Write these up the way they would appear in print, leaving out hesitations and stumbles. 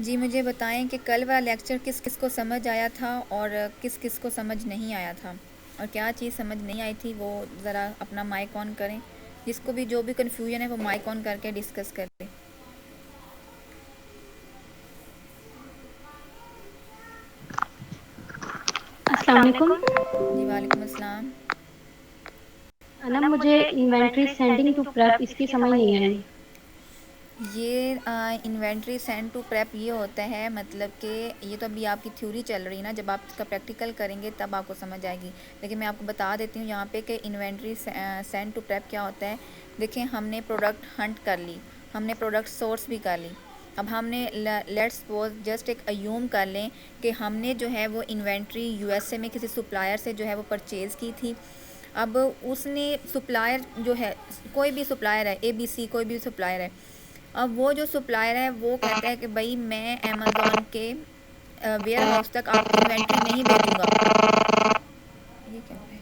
जी, मुझे बताएँ कि कल वाला लेक्चर किस किस को समझ आया था और किस किस को समझ नहीं आया था, और क्या चीज़ समझ नहीं आई थी वो ज़रा अपना माइक ऑन करें। जिसको भी जो भी कन्फ्यूजन है वो माइक ऑन करके डिस्कस करें। अस्सलाम वालेकुम। जी वालेकुम अस्सलाम। अनम, मुझे इन्वेंट्री सेंडिंग टू प्रेप इसकी समझ नहीं आई। ये इन्वेंट्री सेंड टू प्रेप ये होता है, मतलब कि ये तो अभी आपकी थ्योरी चल रही है ना, जब आप इसका प्रैक्टिकल करेंगे तब आपको समझ आएगी। लेकिन मैं आपको बता देती हूँ यहाँ पे कि इन्वेंट्री सेंड टू प्रेप क्या होता है। देखिए, हमने प्रोडक्ट हंट कर ली, हमने प्रोडक्ट सोर्स भी कर ली। अब हमने लेट्स सपोज जस्ट एक अयूम कर लें कि हमने जो है वो इन्वेंट्री यूएसए में किसी सप्लायर से जो है वो परचेज़ की थी। अब उसने सप्लायर जो है, कोई भी सप्लायर है, ABC कोई भी सप्लायर है। अब वो जो सप्लायर है वो कहता है कि भाई मैं अमेज़ॉन के वेयर हाउस तक आपकी इन्वेंट्री नहीं भेजूँगा। ये क्या है?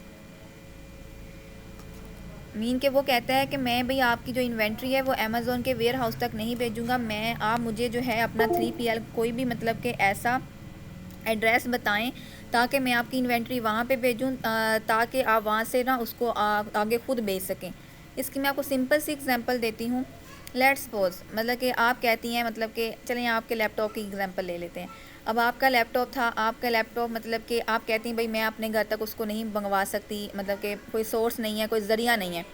मीन के वो कहता है कि मैं भाई आपकी जो इन्वेंट्री है वो अमेज़ॉन के वेयर हाउस तक नहीं भेजूँगा, मैं आप मुझे जो है अपना 3PL कोई भी मतलब कि ऐसा एड्रेस बताएं ताकि मैं आपकी इन्वेंट्री वहाँ पे भेजूँ, ताकि आप वहाँ से ना उसको आगे खुद भेज सकें। इसकी मैं आपको सिंपल सी एग्जांपल देती हूँ। लेट्स सपोज मतलब कि आप कहती हैं, मतलब कि चलें आपके लैपटॉप की एग्जांपल ले लेते हैं। अब आपका लैपटॉप था, आपका लैपटॉप मतलब कि आप कहती हैं भाई मैं अपने घर तक उसको नहीं मंगवा सकती, मतलब कि कोई सोर्स नहीं है, कोई ज़रिया नहीं है।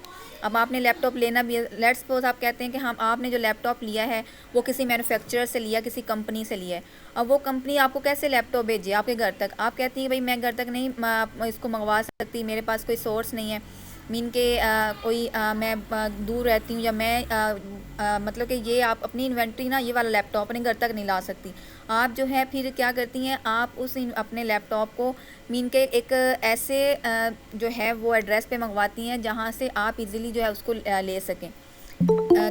अब आपने लैपटॉप लेना भी है, लेट्स सपोज आप कहते हैं कि हम आपने जो लैपटॉप लिया है वो किसी मैन्युफैक्चरर से लिया, किसी कंपनी से लिया है। अब वो कंपनी आपको कैसे लैपटॉप भेजे आपके घर तक, आप कहती हैं भाई मैं घर तक नहीं इसको मंगवा सकती, मेरे पास कोई सोर्स नहीं है। मीन के कोई मैं दूर रहती हूँ, या मैं मतलब कि ये आप अपनी इन्वेंट्री ना ये वाला लैपटॉप अपने घर तक नहीं ला सकती। आप जो है फिर क्या करती हैं, आप उस अपने लैपटॉप को मीन के एक ऐसे जो है वो एड्रेस पे मंगवाती हैं जहाँ से आप इजीली जो है उसको ले सकें।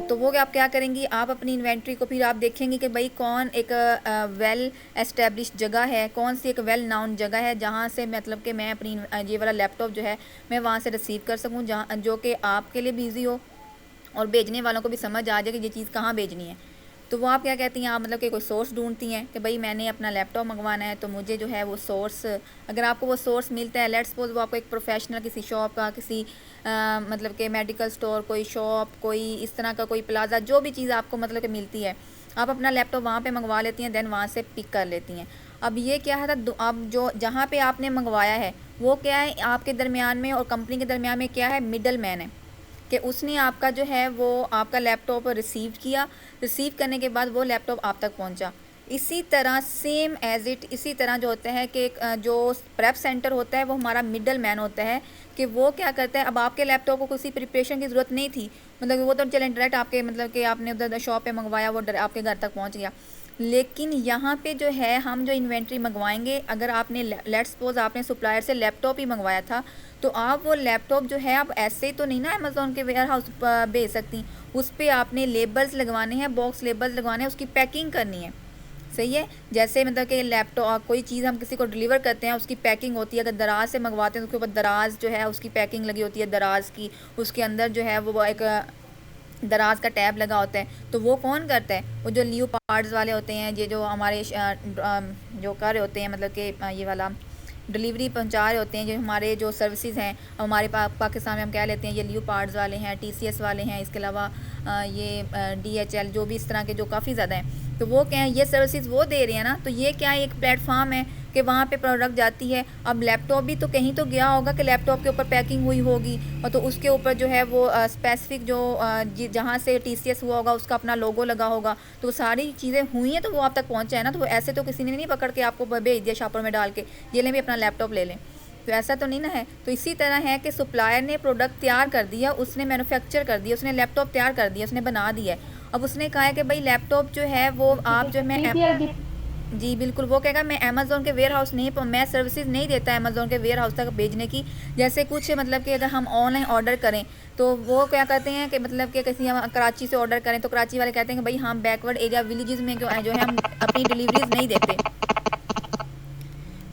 तो वो आप क्या करेंगी, आप अपनी इन्वेंट्री को फिर आप देखेंगी कि भाई कौन एक वेल एस्टेब्लिश जगह है, कौन सी एक वेल नाउन जगह है जहाँ से मतलब कि मैं अपनी ये वाला लैपटॉप जो है मैं वहाँ से रिसीव कर सकूँ, जहाँ जो कि आपके लिए भी ईजी हो और भेजने वालों को भी समझ आ जाए कि ये चीज़ कहाँ भेजनी है। तो वो आप क्या कहती हैं, आप मतलब कि कोई सोर्स ढूंढती हैं कि भाई मैंने अपना लैपटॉप मंगवाना है तो मुझे जो है वो सोर्स, अगर आपको वो सोर्स मिलता है, लेट्स सपोज वो आपको एक प्रोफेशनल किसी शॉप का, किसी मतलब कि मेडिकल स्टोर, कोई शॉप, कोई इस तरह का कोई प्लाजा, जो भी चीज़ आपको मतलब कि मिलती है, आप अपना लैपटॉप वहाँ पे मंगवा लेती हैं, देन वहाँ से पिक कर लेती हैं। अब ये क्या है, अब जो जहाँ पे आपने मंगवाया है वो क्या है, आपके दरमियान में और कंपनी के दरमियान में क्या है, मिडल मैन है कि उसने आपका जो है वो आपका लैपटॉप रिसीव किया, रिसीव करने के बाद वो लैपटॉप आप तक पहुंचा। इसी तरह सेम एज इट, इसी तरह जो होता है कि जो प्रेप सेंटर होता है वो हमारा मिडल मैन होता है कि वो क्या करता है, अब आपके लैपटॉप को किसी प्रिपरेशन की ज़रूरत नहीं थी, मतलब कि वो तो चलें डायरेक्ट आपके मतलब कि आपने उधर शॉप पे मंगवाया, वो आपके घर तक पहुंच गया। लेकिन यहाँ पे जो है हम जो इन्वेंट्री मंगवाएंगे, अगर आपने लेट्स सपोज आपने सप्लायर से लैपटॉप ही मंगवाया था, तो आप वो लैपटॉप जो है आप ऐसे ही तो नहीं ना अमेज़ॉन के वेयर हाउस भेज सकती, उस पर आपने लेबल्स लगवाने हैं, बॉक्स लेबल्स लगवाने हैं, उसकी पैकिंग करनी है। सही है, जैसे मतलब कि लैपटॉप कोई चीज़ हम किसी को डिलीवर करते हैं उसकी पैकिंग होती है, अगर दराज से मंगवाते हैं तो उसके ऊपर दराज जो है उसकी पैकिंग लगी होती है दराज की, उसके अंदर जो है वो एक दराज का टैब लगा होता है। तो वो कौन करता है, वो जो लियो पार्ट्स वाले होते हैं, ये जो हमारे जो कर रहे होते हैं, मतलब कि ये वाला डिलीवरी पहुंचा रहे होते हैं, जो हमारे जो सर्विसेज हैं हमारे पाकिस्तान में हम कह लेते हैं ये लियो पार्ट्स वाले हैं, TCS वाले हैं, इसके अलावा ये DHL, जो भी इस तरह के जो काफ़ी ज़्यादा हैं, तो वो क्या है, ये सर्विसेज वो दे रहे हैं ना। तो ये क्या है, एक प्लेटफॉर्म है कि वहाँ पे प्रोडक्ट जाती है। अब लैपटॉप भी तो कहीं तो गया होगा कि लैपटॉप के ऊपर पैकिंग हुई होगी, और तो उसके ऊपर जो है वो स्पेसिफिक जो जहाँ से TCS हुआ होगा उसका अपना लोगो लगा होगा, तो वो सारी चीज़ें हुई हैं तो वो आप तक पहुँचा है ना। तो वो ऐसे तो किसी ने नहीं पकड़ के आपको भेज दिया शॉपर में डाल के ये लें भी अपना लैपटॉप ले लें, तो ऐसा तो नहीं ना है। तो इसी तरह है कि सप्लायर ने प्रोडक्ट तैयार कर दिया, उसने मैन्युफैक्चर कर दिया, उसने लैपटॉप तैयार कर दिया, उसने बना दिया है। अब उसने कहा है कि भाई लैपटॉप जो है वो आप जो मैं 3PL भी। जी बिल्कुल, वो कहेगा मैं अमेज़ोन के वेयर हाउस नहीं, मैं सर्विसेज नहीं देता अमेज़ोन के वेयर हाउस तक भेजने की। जैसे कुछ मतलब कि अगर हम ऑनलाइन ऑर्डर करें तो वो क्या करते हैं कि मतलब कि किसी हम कराची से ऑर्डर करें तो कराची वाले कहते हैं कि भाई हम बैकवर्ड एरिया विलेजेस में जो है हम अपनी डिलीवरीज नहीं देते।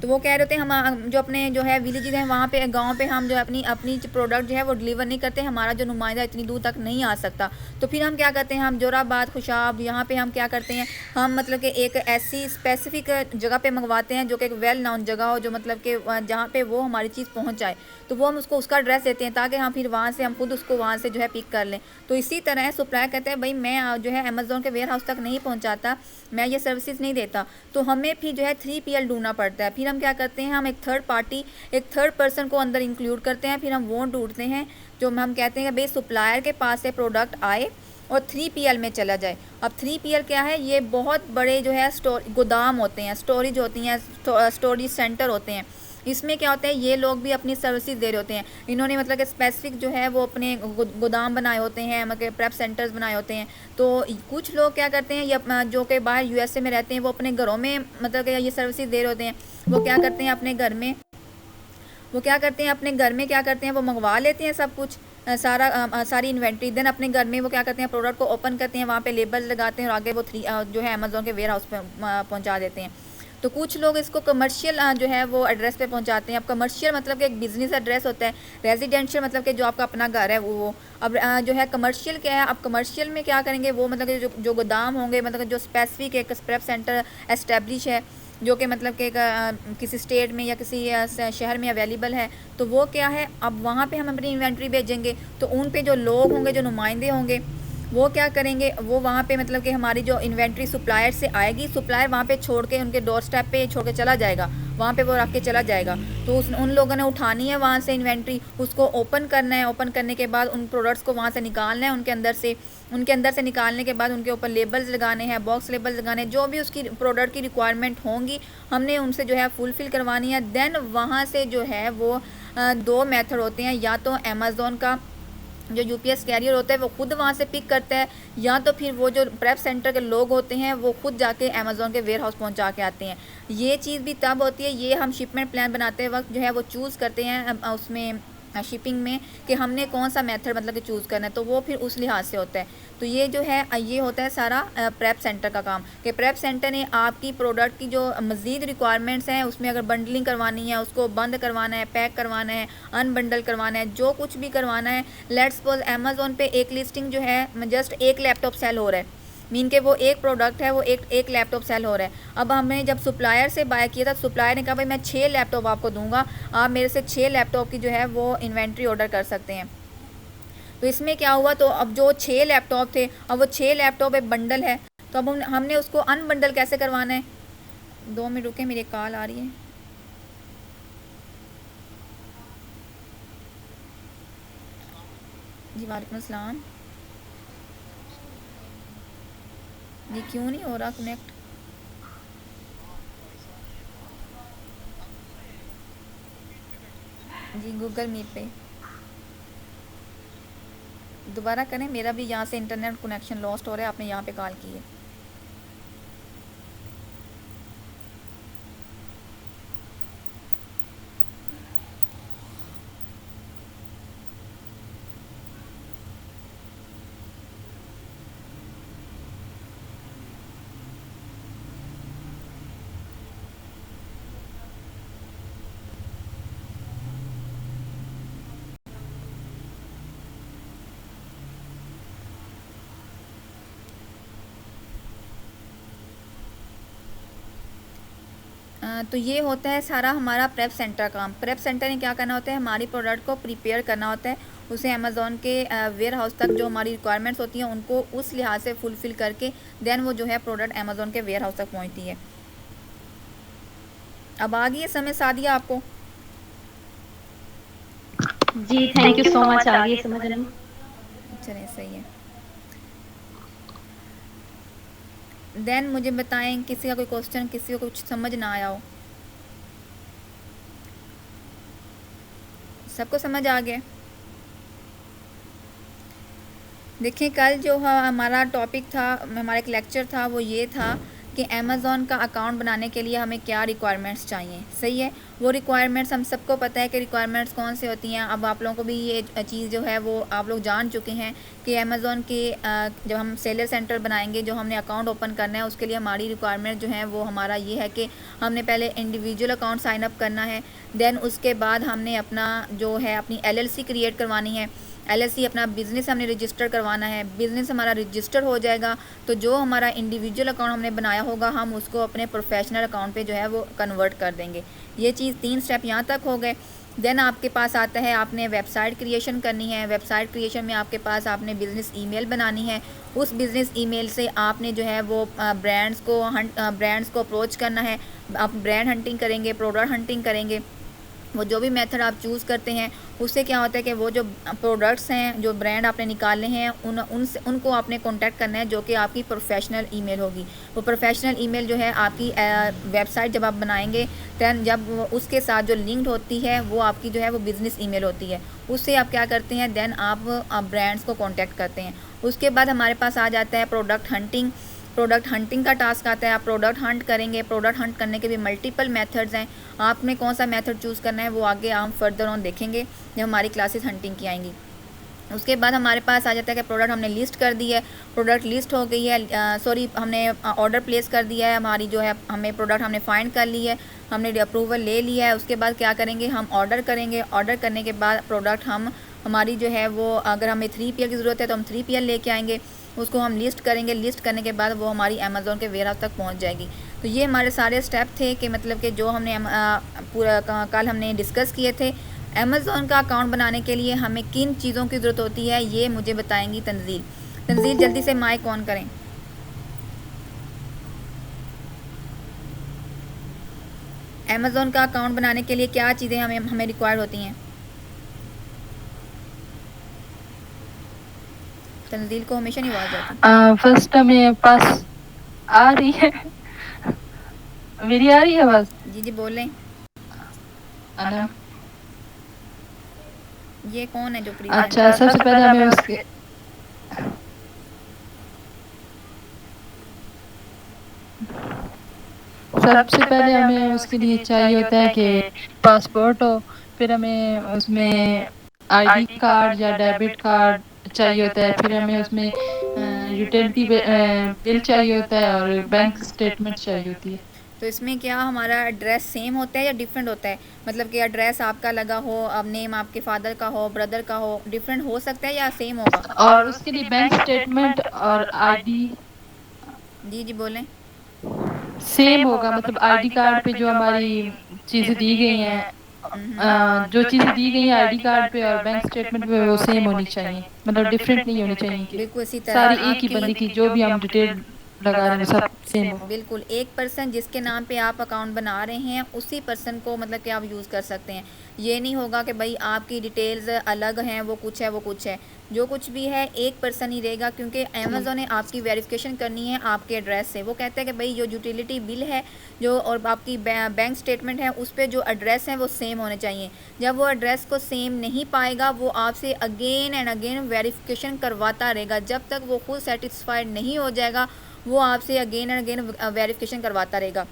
तो वो कह रहे थे हम जो अपने जो है विलेजेस हैं वहाँ पे गांव पे हम जो अपनी अपनी प्रोडक्ट जो है वो डिलीवर नहीं करते, हमारा जो नुमाइंदा इतनी दूर तक नहीं आ सकता। तो फिर हम क्या करते हैं, हम जोराबाद खुशाब यहाँ पे हम क्या करते हैं, हम मतलब कि एक ऐसी स्पेसिफिक जगह पे मंगवाते हैं जो कि एक वेल नाउन जगह हो, जो मतलब कि जहाँ पे वो हमारी चीज़ पहुँच जाए। तो वो हम उसको उसका एड्रेस देते हैं ताकि हम फिर वहाँ से हम खुद उसको वहाँ से जो है पिक कर लें। तो इसी तरह सप्लायर कहते हैं भाई मैं जो है अमेज़ोन के वेयर हाउस तक नहीं पहुँचाता, मैं ये सर्विसेज नहीं देता। तो हमें फिर जो है 3PL ढूंढना पड़ता है। फिर हम क्या करते हैं, हम एक थर्ड पर्सन को अंदर इंक्लूड करते हैं। फिर हम वो ढूंढते हैं जो हम कहते हैं भाई सप्लायर के पास से प्रोडक्ट आए और 3PL में चला जाए। अब 3PL क्या है, ये बहुत बड़े जो है गोदाम होते हैं, स्टोरेज होती हैं, स्टोरेज सेंटर होते हैं। इसमें क्या होता है, ये लोग भी अपनी सर्विसेज दे रहे होते हैं। इन्होंने मतलब कि स्पेसिफिक जो है वो अपने गोदाम बनाए होते हैं, मतलब प्रेप सेंटर्स बनाए होते हैं। तो कुछ लोग क्या करते हैं, ये जो कि बाहर USA में रहते हैं, वो अपने घरों में मतलब कि ये सर्विसेज दे रहे होते हैं। वो क्या करते हैं अपने घर में, क्या करते हैं, वो मंगवा लेते हैं सब कुछ, सारी इन्वेंट्री। देन अपने घर में वो क्या करते हैं, प्रोडक्ट को ओपन करते हैं, वहाँ पे लेबल लगाते हैं और आगे वो जो है अमेज़ोन के वेयर हाउस पे पहुँचा देते हैं। तो कुछ लोग इसको कमर्शियल जो है वो एड्रेस पे पहुंचाते हैं। अब कमर्शियल मतलब कि एक बिज़नेस एड्रेस होता है, रेजिडेंशियल मतलब कि जो आपका अपना घर है वो। अब जो है कमर्शियल क्या है, अब कमर्शियल में क्या करेंगे, वो मतलब कि जो गोदाम होंगे, मतलब जो स्पेसिफिक एक स्क्रैप सेंटर एस्टेब्लिश है जो कि मतलब कि किसी स्टेट में या किसी शहर में अवेलेबल है, तो वो क्या है, अब वहाँ पे हम अपनी इन्वेंट्री भेजेंगे। तो उन पे जो लोग होंगे, जो नुमाइंदे होंगे, वो क्या करेंगे, वो वहाँ पे मतलब कि हमारी जो इन्वेंट्री सप्लायर से आएगी, सप्लायर वहाँ पे छोड़ के उनके डोर स्टेप पे छोड़ के चला जाएगा, वहाँ पे वो रख के चला जाएगा। तो उन लोगों ने उठानी है वहाँ से इन्वेंट्री, उसको ओपन करना है। ओपन करने के बाद उन प्रोडक्ट्स को वहाँ से निकालना है, उनके अंदर से निकालने के बाद उनके ऊपर लेबल्स लगाने हैं, बॉक्स लेबल्स लगाने हैं, जो भी उसकी प्रोडक्ट की रिक्वायरमेंट होंगी हमने उनसे जो है फुलफ़िल करवानी है। देन वहाँ से जो है वो 2 मेथड होते हैं, या तो अमेज़ोन का जो UPS कैरियर होता है वो खुद वहाँ से पिक करता है, या तो फिर वो जो प्रेप सेंटर के लोग होते हैं वो खुद जाके अमेज़ोन के वेयर हाउस पहुँचा के आते हैं। ये चीज़ भी तब होती है, ये हम शिपमेंट प्लान बनाते वक्त जो है वो चूज़ करते हैं उसमें शिपिंग में कि हमने कौन सा मेथड मतलब कि चूज़ करना है, तो वो फिर उस लिहाज से होता है। तो ये जो है ये होता है सारा प्रेप सेंटर का काम, कि प्रेप सेंटर ने आपकी प्रोडक्ट की जो मज़ीद रिक्वायरमेंट्स हैं, उसमें अगर बंडलिंग करवानी है, उसको बंद करवाना है, पैक करवाना है, अनबंडल करवाना है, जो कुछ भी करवाना है। लेट्स सपोज अमेज़ोन पे एक लिस्टिंग जो है जस्ट एक लैपटॉप सेल हो रहा है, मीन के वो एक प्रोडक्ट है, वो एक लैपटॉप सेल हो रहा है। अब हमने जब सप्लायर से बाय किया था, सप्लायर ने कहा भाई मैं 6 लैपटॉप आपको दूंगा, आप मेरे से 6 लैपटॉप की जो है वो इन्वेंट्री ऑर्डर कर सकते हैं। तो इसमें क्या हुआ, तो अब जो 6 लैपटॉप थे, अब वो 6 लैपटॉप एक बंडल है, तो अब हमने उसको अनबंडल कैसे करवाना है। 2 मिनट रुके, मेरी कॉल आ रही है। जी वालेकुम अस्सलाम। जी क्यों नहीं हो रहा कनेक्ट। जी गूगल मीट पे दोबारा करें, मेरा भी यहाँ से इंटरनेट कनेक्शन लॉस्ट हो रहा है, आपने यहाँ पे कॉल की है। तो ये होता है सारा हमारा प्रेप सेंटर काम। प्रेप सेंटर ने क्या करना होता है, हमारी प्रोडक्ट को प्रिपेयर करना होता है, उसे अमेज़ोन के वेयर हाउस तक जो हमारी रिक्वायरमेंट्स होती हैं उनको उस लिहाज से फुलफ़िल करके देन वो जो है प्रोडक्ट अमेज़ोन के वेयर हाउस तक पहुंचती है। अब आ गई है समझ सादिया आपको। जी थैंक यू सो मच, आ गई है समझ में। चलिए सही है। देन मुझे बताएं किसी का कोई क्वेश्चन, किसी को कुछ समझ ना आया हो। सबको समझ आ गया। देखिए कल जो हमारा टॉपिक था, हमारा एक लेक्चर था, वो ये था कि अमेज़ॉन का अकाउंट बनाने के लिए हमें क्या रिक्वायरमेंट्स चाहिए। सही है, वो रिक्वायरमेंट्स हम सबको पता है कि रिक्वायरमेंट्स कौन से होती हैं। अब आप लोगों को भी ये चीज़ जो है वो आप लोग जान चुके हैं कि अमेज़ॉन के जब हम सेलर सेंटर बनाएंगे, जो हमने अकाउंट ओपन करना है, उसके लिए हमारी रिक्वायरमेंट जो है वो हमारा ये है कि हमने पहले इंडिविजुअल अकाउंट साइन अप करना है। देन उसके बाद हमने अपना जो है अपनी LLC क्रिएट करवानी है। LLC अपना बिज़नेस हमने रजिस्टर करवाना है। बिज़नेस हमारा रजिस्टर हो जाएगा तो जो हमारा इंडिविजुअल अकाउंट हमने बनाया होगा हम उसको अपने प्रोफेशनल अकाउंट पे जो है वो कन्वर्ट कर देंगे। ये चीज़ 3 स्टेप यहाँ तक हो गए। देन आपके पास आता है आपने वेबसाइट क्रिएशन करनी है। वेबसाइट क्रिएशन में आपके पास आपने बिज़नेस ईमेल बनानी है। उस बिज़नेस ईमेल से आपने जो है वो ब्रांड्स को अप्रोच करना है। आप ब्रांड हंटिंग करेंगे, प्रोडक्ट हंटिंग करेंगे। वो जो भी मेथड आप चूज़ करते हैं उससे क्या होता है कि वो जो प्रोडक्ट्स हैं, जो ब्रांड आपने निकालने हैं, उनको आपने कांटेक्ट करना है, जो कि आपकी प्रोफेशनल ईमेल होगी। वो प्रोफेशनल ईमेल जो है आपकी वेबसाइट जब आप बनाएंगे दैन जब उसके साथ जो लिंक्ड होती है वो आपकी जो है वो बिज़नेस ईमेल होती है। उससे आप क्या करते हैं, देन आप ब्रांड्स को कॉन्टैक्ट करते हैं। उसके बाद हमारे पास आ जाता है प्रोडक्ट हंटिंग। प्रोडक्ट हंटिंग का टास्क आता है, आप प्रोडक्ट हंट करेंगे। प्रोडक्ट हंट करने के भी मल्टीपल मेथड्स हैं। आपने कौन सा मेथड चूज़ करना है वो आगे हम फर्दर ऑन देखेंगे जब हमारी क्लासेस हंटिंग की आएंगी। उसके बाद हमारे पास आ जाता है कि प्रोडक्ट हमने लिस्ट कर दी है, प्रोडक्ट लिस्ट हो गई है, सॉरी हमने ऑर्डर प्लेस कर दिया है, हमारी जो है हमें प्रोडक्ट हमने फाइंड कर ली है, हमने अप्रूवल ले लिया है। उसके बाद क्या करेंगे, हम ऑर्डर करेंगे। ऑर्डर करने के बाद प्रोडक्ट हमारी जो है वो अगर हमें 3PL की ज़रूरत है तो हम 3PL लेके आएंगे। उसको हम लिस्ट करेंगे। लिस्ट करने के बाद वो हमारी अमेज़ॉन के वेयर हाउस तक पहुंच जाएगी। तो ये हमारे सारे स्टेप थे कि मतलब कि जो हमने पूरा कल हमने डिस्कस किए थे। अमेज़ॉन का अकाउंट बनाने के लिए हमें किन चीज़ों की ज़रूरत होती है ये मुझे बताएंगी तंजील। तंजील जल्दी से माइक ऑन करें। अमेज़ॉन का अकाउंट बनाने के लिए क्या चीज़ें हमें रिक्वायर होती हैं? तंजील को हमेशा नहीं आवाज़ आती। फर्स्ट हमें पास आ रही है, मेरी आ रही है आवाज़? जी जी बोलें। अनम, ये कौन है जो प्रीवियस? अच्छा सबसे पहले हमें उसके लिए चाहिए होता है कि पासपोर्ट हो। फिर हमें उसमें ID कार्ड या डेबिट कार्ड चाहिए होता है। फिर हमें उसमें यूटिलिटी बिल चाहिए होता है और बैंक स्टेटमेंट चाहिए होती है। तो इसमें क्या हमारा एड्रेस सेम होता है या डिफरेंट होता है? मतलब कि एड्रेस आपका लगा हो, अब नेम आपके फादर का हो, ब्रदर का हो, डिफरेंट हो सकता है या सेम होगा? और उसके लिए बैंक स्टेटमेंट और ID जी जी बोलें। सेम होगा। मतलब ID कार्ड पे जो हमारी चीज़ें दी गई हैं, जो चीज़ें दी गई हैं ID कार्ड पे और बैंक स्टेटमेंट पे वो सेम होनी चाहिए। मतलब डिफरेंट नहीं होनी चाहिए कि बिल्कुल इसी तरह सारी एक ही बंदी की जो भी हम डिटेल लगा रहे हैं सब सेम हो। बिल्कुल एक पर्सन जिसके नाम पे आप अकाउंट बना रहे हैं उसी पर्सन को मतलब कि आप यूज़ कर सकते हैं। ये नहीं होगा कि भाई आपकी डिटेल्स अलग हैं, वो कुछ है वो कुछ है। जो कुछ भी है एक पर्सन ही रहेगा, क्योंकि अमेज़ॉन ने आपकी वेरिफिकेशन करनी है आपके एड्रेस से। वो कहते हैं कि भाई जो यूटिलिटी बिल है जो और आपकी बैंक स्टेटमेंट है उस पर जो एड्रेस हैं वो सेम होने चाहिए। जब वो एड्रेस को सेम नहीं पाएगा वो आपसे अगेन एंड अगेन वेरिफिकेशन करवाता रहेगा। जब तक वो खुद सेटिस्फाइड नहीं हो जाएगा वो आपसे अगेन एंड अगेन वेरिफिकेशन करवाता रहेगा।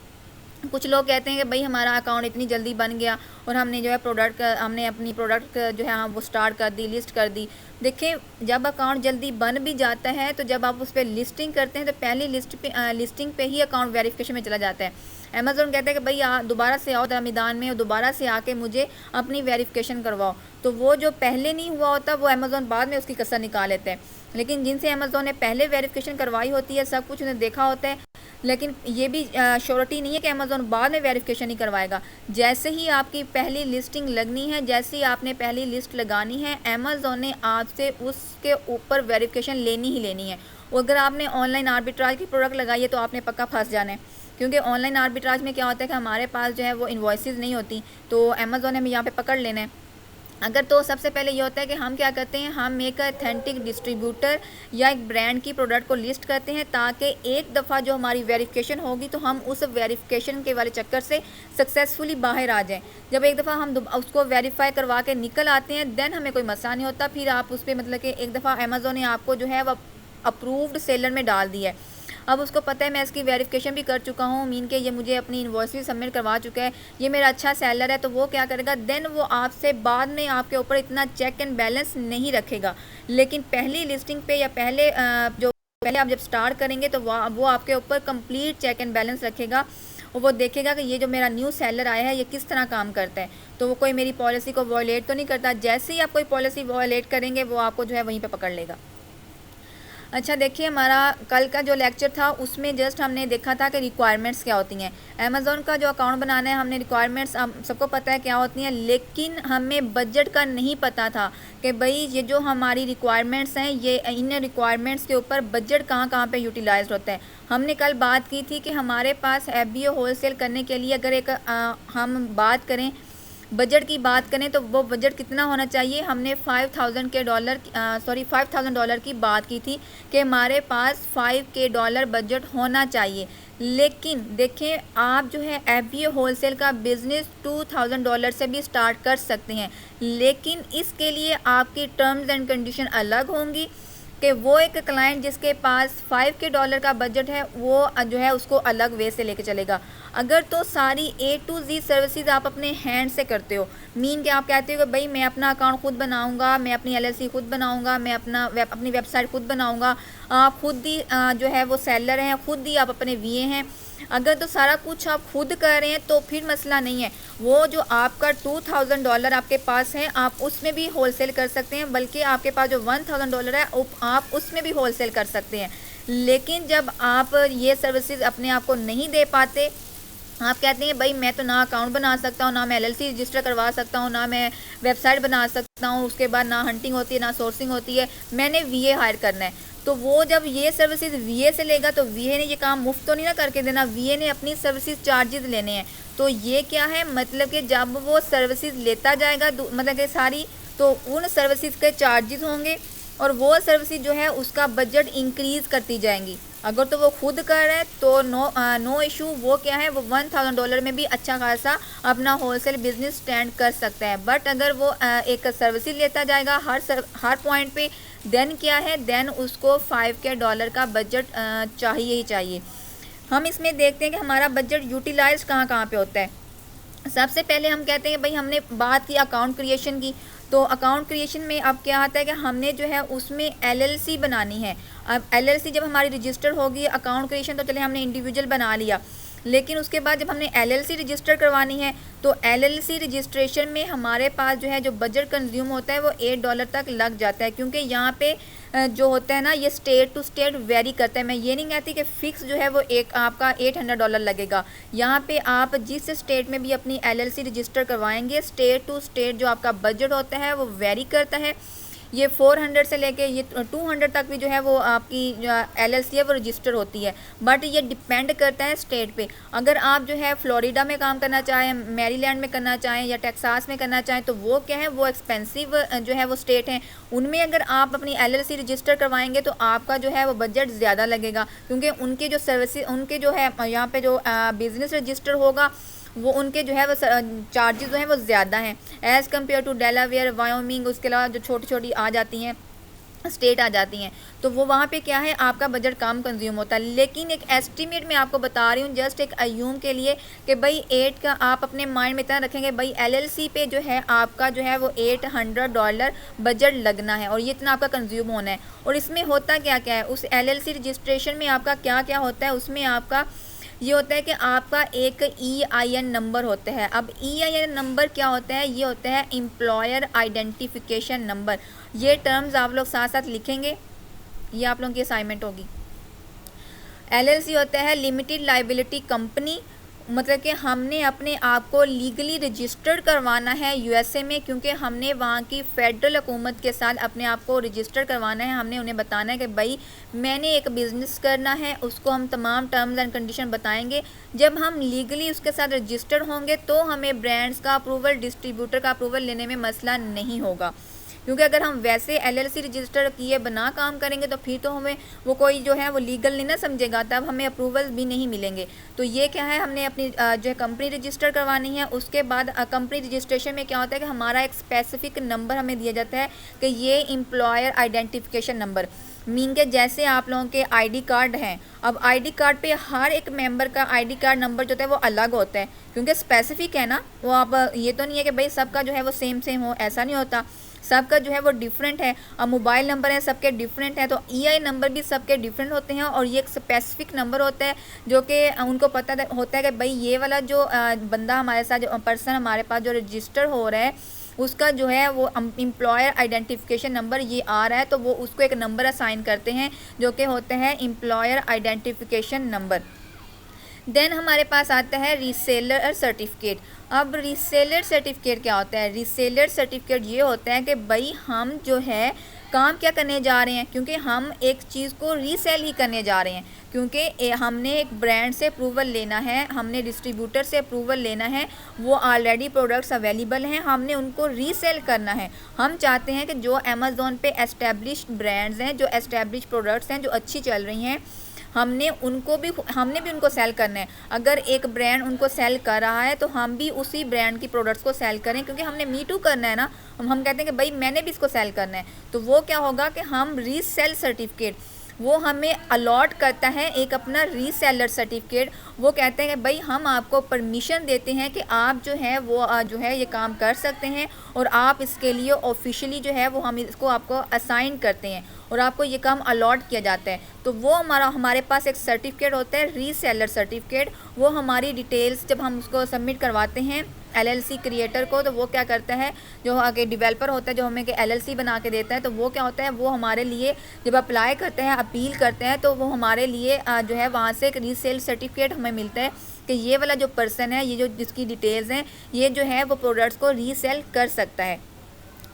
कुछ लोग कहते हैं कि भाई हमारा अकाउंट इतनी जल्दी बन गया और हमने जो है हमने अपनी प्रोडक्ट जो है वो स्टार्ट कर दी, लिस्ट कर दी। देखें जब अकाउंट जल्दी बन भी जाता है तो जब आप उस पर लिस्टिंग करते हैं तो पहली लिस्टिंग पे ही अकाउंट वेरिफिकेशन में चला जाता है। अमेज़ॉन कहता है कि भाई दोबारा से आओ जरा मैदान में और दोबारा से आके मुझे अपनी वेरिफिकेशन करवाओ। तो वो जो पहले नहीं हुआ होता वो अमेज़ॉन बाद में उसकी कसर निकाल लेता है। लेकिन जिनसे अमेज़ॉन ने पहले वेरिफिकेशन करवाई होती है, सब कुछ उन्हें देखा होता है, लेकिन ये भी श्योरिटी नहीं है कि अमेज़ॉन बाद में वेरिफिकेशन नहीं करवाएगा। जैसे ही आपकी पहली लिस्टिंग लगनी है, जैसे ही आपने पहली लिस्ट लगानी है, अमेज़ॉन ने आपसे उसके ऊपर वेरिफिकेशन लेनी ही लेनी है। अगर आपने ऑनलाइन आर्बिट्राज की प्रोडक्ट लगाई है तो आपने पक्का फंस जाना है, क्योंकि ऑनलाइन आर्बिट्राज में क्या होता है कि हमारे पास जो है वो इन्वॉइसेस नहीं होती, तो अमेज़ॉन ने हमें यहाँ पे पकड़ लेना है। अगर तो सबसे पहले ये होता है कि हम क्या करते हैं, हम एक अथेंटिक डिस्ट्रीब्यूटर या एक ब्रांड की प्रोडक्ट को लिस्ट करते हैं ताकि एक दफ़ा जो हमारी वेरिफिकेशन होगी तो हम उस वेरिफिकेशन के वाले चक्कर से सक्सेसफुली बाहर आ जाएं। जब एक दफ़ा हम उसको वेरीफाई करवा के निकल आते हैं देन हमें कोई मसला नहीं होता। फिर आप उस पर मतलब कि एक दफ़ा अमेज़ॉन ने आपको जो है वह अप्रूव्ड सेलर में डाल दिया है। अब उसको पता है मैं इसकी वेरिफिकेशन भी कर चुका हूँ, मीन के ये मुझे अपनी इनवॉइस भी सबमिट करवा चुका है, ये मेरा अच्छा सेलर है, तो वो क्या करेगा देन वो आपसे बाद में आपके ऊपर इतना चेक एंड बैलेंस नहीं रखेगा। लेकिन पहली लिस्टिंग पे या पहले आप जब स्टार्ट करेंगे तो वो आपके ऊपर कंप्लीट चेक एंड बैलेंस रखेगा और वो देखेगा कि ये जो मेरा न्यू सेलर आया है ये किस तरह काम करता है, तो वो कोई मेरी पॉलिसी को वॉयलेट तो नहीं करता। जैसे ही आप कोई पॉलिसी वॉयलेट करेंगे वो आपको जो है वहीं पे पकड़ लेगा। अच्छा देखिए, हमारा कल का जो लेक्चर था उसमें जस्ट हमने देखा था कि रिक्वायरमेंट्स क्या होती हैं। अमेज़ॉन का जो अकाउंट बनाना है हमने रिक्वायरमेंट्स सबको पता है क्या होती हैं, लेकिन हमें बजट का नहीं पता था कि भाई ये जो हमारी रिक्वायरमेंट्स हैं ये इन रिक्वायरमेंट्स के ऊपर बजट कहाँ पे यूटिलाइज होता है। हमने कल बात की थी कि हमारे पास FBO होलसेल करने के लिए अगर हम बात करें बजट की बात करें तो वो बजट कितना होना चाहिए। हमने $5,000 की बात की थी कि हमारे पास $5,000 बजट होना चाहिए। लेकिन देखें, आप जो है FBO होलसेल का बिज़नेस $2,000 से भी स्टार्ट कर सकते हैं, लेकिन इसके लिए आपकी टर्म्स एंड कंडीशन अलग होंगी कि वो एक क्लाइंट जिसके पास $5,000 का बजट है वो जो है उसको अलग वे से लेके चलेगा। अगर तो सारी A to Z सर्विसेज आप अपने हैंड से करते हो, मीन कि आप कहते हो कि भाई मैं अपना अकाउंट खुद बनाऊंगा, मैं अपनी LLC खुद बनाऊंगा, मैं अपनी वेबसाइट खुद बनाऊंगा, आप खुद ही जो है वो सेलर हैं, खुद ही आप अपने VA हैं, अगर तो सारा कुछ आप खुद कर रहे हैं तो फिर मसला नहीं है। वो जो आपका $2,000 आपके पास है आप उसमें भी होलसेल कर सकते हैं, बल्कि आपके पास जो $1,000 है आप उसमें भी होलसेल कर सकते हैं। लेकिन जब आप ये सर्विसेज अपने आप को नहीं दे पाते, आप कहते हैं भाई मैं तो ना अकाउंट बना सकता हूँ, ना मैं LLC रजिस्टर करवा सकता हूँ, ना मैं वेबसाइट बना सकता हूँ, उसके बाद ना हंटिंग होती है ना सोर्सिंग होती है, मैंने VA हायर करना है, तो वो जब ये सर्विसेज VA से लेगा तो VA ने ये काम मुफ्त तो नहीं ना करके देना, VA ने अपनी सर्विसेज चार्जेस लेने हैं। तो ये क्या है, मतलब कि जब वो सर्विसेज लेता जाएगा मतलब कि सारी, तो उन सर्विसेज के चार्जेस होंगे और वो सर्विसेज जो है उसका बजट इंक्रीज़ करती जाएंगी। अगर तो वो खुद कर रहा है तो नो इशू, वो क्या है वो $1,000 में भी अच्छा खासा अपना होलसेल बिजनेस स्टैंड कर सकता है। बट अगर वो एक सर्विसेज लेता जाएगा हर पॉइंट पे, देन क्या है, देन उसको $5,000 का बजट चाहिए ही चाहिए। हम इसमें देखते हैं कि हमारा बजट यूटिलाइज कहाँ पे होता है। सबसे पहले हम कहते हैं भाई हमने बात की अकाउंट क्रिएशन की, तो अकाउंट क्रिएशन में अब क्या आता है कि हमने जो है उसमें LLC बनानी है। अब LLC जब हमारी रजिस्टर होगी, अकाउंट क्रिएशन तो चले हमने इंडिविजुअल बना लिया, लेकिन उसके बाद जब हमने LLC रजिस्टर करवानी है तो LLC रजिस्ट्रेशन में हमारे पास जो है जो बजट कंज्यूम होता है वो $8 तक लग जाता है, क्योंकि यहाँ पे जो होता है ना ये स्टेट टू स्टेट वेरी करता है। मैं ये नहीं कहती कि फ़िक्स जो है वो एक आपका $800 लगेगा। यहाँ पे आप जिस स्टेट में भी अपनी LLC रजिस्टर करवाएंगे, स्टेट टू स्टेट जो आपका बजट होता है वो वेरी करता है। ये 400 से लेके ये 200 तक भी जो है वो आपकी जो LLC है वो रजिस्टर होती है, बट ये डिपेंड करता है स्टेट पे। अगर आप जो है फ्लोरिडा में काम करना चाहें, मैरीलैंड में करना चाहें या टेक्सास में करना चाहें तो वो क्या है वो एक्सपेंसिव जो है वो स्टेट हैं, उनमें अगर आप अपनी LLC रजिस्टर करवाएंगे तो आपका जो है वो बजट ज़्यादा लगेगा, क्योंकि उनके जो सर्विस उनके जो है यहाँ पे जो बिज़नेस रजिस्टर होगा वो उनके जो है वो चार्जेस जो हैं वो ज़्यादा हैं as compared to Delaware, Wyoming, उसके अलावा जो छोटी छोटी आ जाती हैं स्टेट आ जाती हैं, तो वो वहाँ पे क्या है आपका बजट कम कंज्यूम होता है। लेकिन एक एस्टिमेट मैं आपको बता रही हूँ जस्ट एक अयूम के लिए कि भाई 8 का आप अपने माइंड में इतना रखेंगे भाई LLC पे जो है आपका जो है वो $800 बजट लगना है और ये इतना आपका कंज्यूम होना है। और इसमें होता क्या क्या है, उस LLC रजिस्ट्रेशन में आपका क्या क्या होता है, उसमें आपका ये होता है कि आपका एक EIN नंबर होता है। अब EIN नंबर क्या होता है, ये होता है एम्प्लॉयर आइडेंटिफिकेशन नंबर। ये टर्म्स आप लोग साथ साथ लिखेंगे, ये आप लोगों की असाइनमेंट होगी। LLC होता है लिमिटेड लाइबिलिटी कंपनी, मतलब कि हमने अपने आप को लीगली रजिस्टर्ड करवाना है USA में, क्योंकि हमने वहाँ की फेडरल हुकूमत के साथ अपने आप को रजिस्टर करवाना है। हमने उन्हें बताना है कि भाई मैंने एक बिज़नेस करना है, उसको हम तमाम टर्म्स एंड कंडीशन बताएंगे। जब हम लीगली उसके साथ रजिस्टर्ड होंगे तो हमें ब्रांड्स का अप्रूवल, डिस्ट्रीब्यूटर का अप्रूवल लेने में मसला नहीं होगा, क्योंकि अगर हम वैसे LLC रजिस्टर किए बना काम करेंगे तो फिर तो हमें वो कोई जो है वो लीगल नहीं ना समझेगा, तब हमें अप्रूवल भी नहीं मिलेंगे। तो ये क्या है, हमने अपनी जो है कंपनी रजिस्टर करवानी है। उसके बाद कंपनी रजिस्ट्रेशन में क्या होता है कि हमारा एक स्पेसिफिक नंबर हमें दिया जाता है कि ये एम्प्लॉयर आइडेंटिफिकेशन नंबर, मीन के जैसे आप लोगों के आईडी कार्ड हैं, अब आईडी कार्ड पे हर एक मेंबर का आईडी कार्ड नंबर जो होता है वो अलग होता है, क्योंकि स्पेसिफिक है ना वो। आप ये तो नहीं है कि भाई सबका जो है वो सेम सेम हो, ऐसा नहीं होता, सबका जो है वो डिफरेंट है। अब मोबाइल नंबर है सबके डिफरेंट है, तो ईआई नंबर भी सबके डिफरेंट होते हैं, और ये एक स्पेसिफिक नंबर होता है जो कि उनको पता होता है कि भाई ये वाला जो बंदा हमारे साथ, जो पर्सन हमारे पास जो रजिस्टर हो रहा है, उसका जो है वो एम्प्लॉयर आइडेंटिफिकेशन नंबर ये आ रहा है, तो वो उसको एक नंबर असाइन करते हैं जो कि होते हैं एम्प्लॉयर आइडेंटिफिकेशन नंबर। देन हमारे पास आता है रीसेलर सर्टिफिकेट। अब रीसेलर सर्टिफिकेट क्या होता है? रीसेलर सर्टिफिकेट ये होता है कि भाई हम जो है काम क्या करने जा रहे हैं, क्योंकि हम एक चीज़ को रीसेल ही करने जा रहे हैं, क्योंकि हमने एक ब्रांड से अप्रूवल लेना है, हमने डिस्ट्रीब्यूटर से अप्रूवल लेना है, वो ऑलरेडी प्रोडक्ट्स अवेलेबल हैं, हमने उनको रीसेल करना है। हम चाहते हैं कि जो अमेज़ॉन पे एस्टेब्लिश्ड ब्रांड्स हैं, जो एस्टेब्लिश प्रोडक्ट्स हैं, जो अच्छी चल रही हैं, हमने भी उनको सेल करना है। अगर एक ब्रांड उनको सेल कर रहा है तो हम भी उसी ब्रांड की प्रोडक्ट्स को सेल करें, क्योंकि हमने मी टू करना है ना। हम कहते हैं कि भाई मैंने भी इसको सेल करना है, तो वो क्या होगा कि हम रीसेल सर्टिफिकेट वो हमें अलॉट करता है एक अपना रीसेलर सर्टिफिकेट। वो कहते हैं कि भाई हम आपको परमिशन देते हैं कि आप जो है वो जो है ये काम कर सकते हैं, और आप इसके लिए ऑफिशियली जो है वो हम इसको आपको असाइन करते हैं और आपको ये काम अलॉट किया जाता है। तो वो हमारे पास एक सर्टिफिकेट होता है रीसेलर सर्टिफिकेट। वो हमारी डिटेल्स जब हम उसको सबमिट करवाते हैं एलएलसी क्रिएटर को, तो वो क्या करता है, जो आगे डेवलपर होता है जो हमें एलएलसी बना के देता है, तो वो क्या होता है, वो हमारे लिए जब अप्लाई करते हैं, अपील करते हैं, तो वो हमारे लिए जो है वहाँ से एक रीसेल सर्टिफिकेट हमें मिलता है कि ये वाला जो पर्सन है, ये जो जिसकी डिटेल्स हैं, ये जो है वो प्रोडक्ट्स को रीसेल कर सकता है।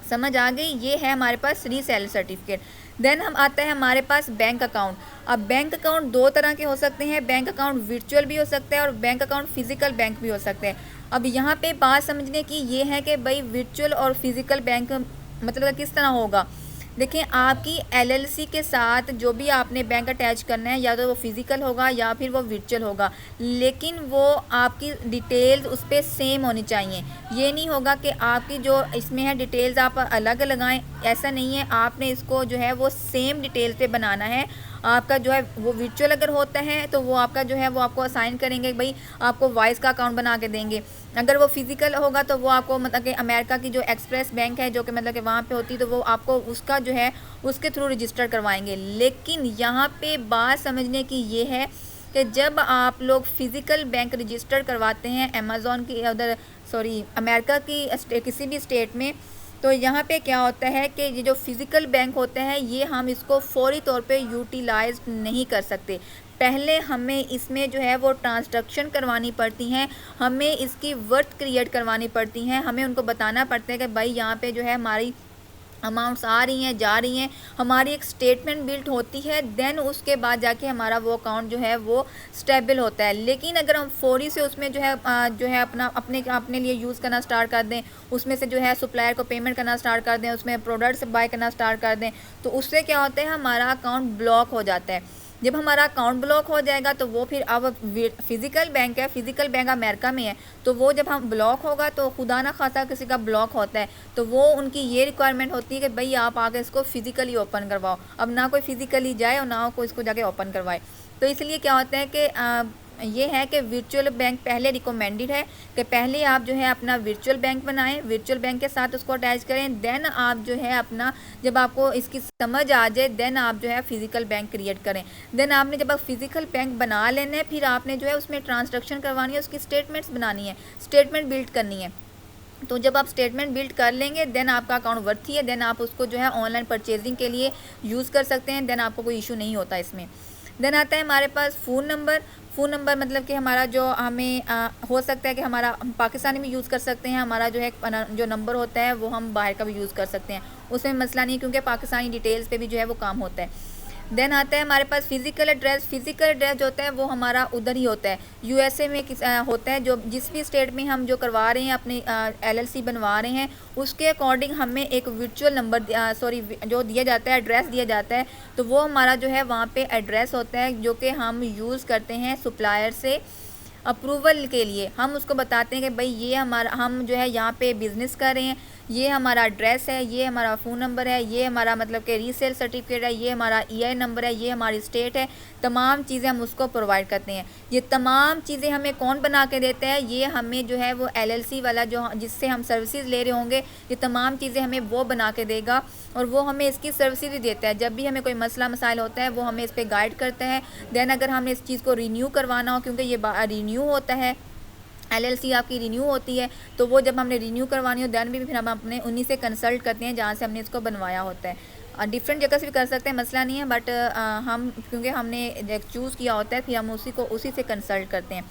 समझ आ गई? ये है हमारे पास रीसेल सर्टिफिकेट। देन हम आता है हमारे पास बैंक अकाउंट। अब बैंक अकाउंट दो तरह के हो सकते हैं, बैंक अकाउंट वर्चुअल भी हो सकता है और बैंक अकाउंट फिजिकल बैंक भी हो सकते हैं। अब यहाँ पे बात समझने की ये है कि भाई वर्चुअल और फिजिकल बैंक मतलब किस तरह होगा। देखिए, आपकी एलएलसी के साथ जो भी आपने बैंक अटैच करना है, या तो वो फिज़िकल होगा या फिर वो वर्चुअल होगा, लेकिन वो आपकी डिटेल्स उस पर सेम होनी चाहिए। ये नहीं होगा कि आपकी जो इसमें है डिटेल्स आप अलग लगाएं, ऐसा नहीं है। आपने इसको जो है वो सेम डिटेल्स पे बनाना है। आपका जो है वो वर्चुअल अगर होता है तो वो आपका जो है वो आपको असाइन करेंगे, भाई आपको वॉइस का अकाउंट बना के देंगे। अगर वो फिजिकल होगा तो वो आपको मतलब कि अमेरिका की जो एक्सप्रेस बैंक है जो कि मतलब कि वहाँ पे होती है, तो वो आपको उसका जो है उसके थ्रू रजिस्टर करवाएंगे। लेकिन यहाँ पे बात समझने की ये है कि जब आप लोग फिज़िकल बैंक रजिस्टर करवाते हैं अमेज़ॉन की उधर अमेरिका की किसी भी स्टेट में, तो यहाँ पे क्या होता है कि ये जो फिज़िकल बैंक होते हैं ये हम इसको फौरी तौर पे यूटिलाइज नहीं कर सकते। पहले हमें इसमें जो है वो ट्रांजैक्शन करवानी पड़ती हैं, हमें इसकी वर्थ क्रिएट करवानी पड़ती हैं, हमें उनको बताना पड़ता है कि भाई यहाँ पे जो है हमारी अमाउंट्स आ रही हैं, जा रही हैं, हमारी एक स्टेटमेंट बिल्ड होती है। देन उसके बाद जाके हमारा वो अकाउंट जो है वो स्टेबल होता है। लेकिन अगर हम फौरी से उसमें जो है अपने लिए यूज़ करना स्टार्ट कर दें, उसमें से जो है सप्लायर को पेमेंट करना स्टार्ट कर दें, उसमें प्रोडक्ट्स बाय करना स्टार्ट कर दें, तो उससे क्या होता है, हमारा अकाउंट ब्लॉक हो जाता है। जब हमारा अकाउंट ब्लॉक हो जाएगा तो वो फिर अब फिज़िकल बैंक है, फिज़िकल बैंक अमेरिका में है, तो वो जब हम ब्लॉक होगा तो खुदा ना खासा किसी का ब्लॉक होता है, तो वो उनकी ये रिक्वायरमेंट होती है कि भाई आप आके इसको फिज़िकली ओपन करवाओ। अब ना कोई फिज़िकली जाए और ना कोई इसको जाके ओपन करवाए। तो इसलिए क्या होता है कि ये है कि वर्चुअल बैंक पहले रिकमेंडेड है कि पहले आप जो है अपना वर्चुअल बैंक बनाएं, वर्चुअल बैंक के साथ उसको अटैच करें। देन आप जो है अपना, जब आपको इसकी समझ आ जाए, देन आप जो है फिज़िकल बैंक क्रिएट करें। देन आपने जब आप फिज़िकल बैंक बना लेना है, फिर आपने जो है उसमें ट्रांजैक्शन करवानी है, उसकी स्टेटमेंट्स बनानी है, स्टेटमेंट बिल्ड करनी है। तो जब आप स्टेटमेंट बिल्ड कर लेंगे, देन आपका अकाउंट वर्थी है, देन आप उसको जो है ऑनलाइन परचेजिंग के लिए यूज़ कर सकते हैं। देन आपको कोई इशू नहीं होता इसमें। देन आता है हमारे पास फ़ोन नंबर। फ़ोन नंबर मतलब कि हमारा जो हमें हो सकता है कि हमारा हम पाकिस्तानी में यूज़ कर सकते हैं, हमारा जो है जो नंबर होता है वो हम बाहर का भी यूज़ कर सकते हैं, उसमें मसला नहीं, क्योंकि पाकिस्तानी डिटेल्स पे भी जो है वो काम होता है। देन आता है हमारे पास फ़िज़िकल एड्रेस। फ़िज़िकल एड्रेस जो होता है वो हमारा उधर ही होता है, यूएसए में होता है। जो जिस भी स्टेट में हम जो करवा रहे हैं, अपनी एलएलसी बनवा रहे हैं, उसके अकॉर्डिंग हमें एक वर्चुअल नंबर जो दिया जाता है, एड्रेस दिया जाता है। तो वो हमारा जो है वहाँ पे एड्रेस होता है जो कि हम यूज़ करते हैं सप्लायर से अप्रूवल के लिए। हम उसको बताते हैं कि भाई ये हम जो है यहाँ पे बिज़नेस कर रहे हैं, ये हमारा एड्रेस है, ये हमारा फ़ोन नंबर है, ये हमारा मतलब कि रीसेल सर्टिफिकेट है, ये हमारा ईआई नंबर है, ये हमारी स्टेट है, तमाम चीज़ें हम उसको प्रोवाइड करते हैं। ये तमाम चीज़ें हमें कौन बना के देता है? ये हमें जो है वो एलएलसी वाला जो जिससे हम सर्विसेज ले रहे होंगे, ये तमाम चीज़ें हमें वो बना के देगा और वो हमें इसकी सर्विसेज भी देता है। जब भी हमें कोई मसला मसाइल होता है वो हमें इस पर गाइड करता है। दैन अगर हमने इस चीज़ को रिन्यू करवाना हो, क्योंकि ये रिन्यू होता है, एलएलसी आपकी रिन्यू होती है, तो वो जब हमने रिन्यू करवानी हो दैन भी फिर हम अपने उन्हीं से कंसल्ट करते हैं जहाँ से हमने इसको बनवाया होता है। डिफरेंट जगह से भी कर सकते हैं, मसला नहीं है, बट हम क्योंकि हमने चूज़ किया होता है फिर हम उसी से कंसल्ट करते हैं।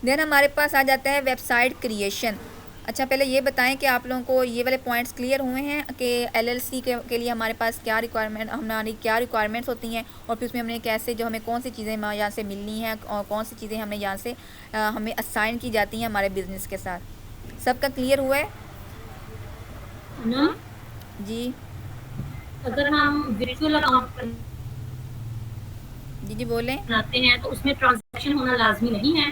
देन हमारे पास आ जाता है वेबसाइट क्रिएशन। अच्छा, पहले ये बताएं कि आप लोगों को ये वाले पॉइंट्स क्लियर हुए हैं कि एलएलसी के लिए हमारे पास क्या हमारी क्या रिक्वायरमेंट्स होती हैं और फिर उसमें हमने कैसे जो हमें कौन सी चीज़ें यहाँ से मिलनी हैं और कौन सी चीज़ें हमें यहाँ से हमें असाइन की जाती हैं हमारे बिज़नेस के साथ। सबका क्लियर हुआ है ना? जी? अगर हम वर्चुअल अकाउंट जी बोलें। बनाते हैं तो उसमें ट्रांजैक्शन होना लाजमी नहीं है।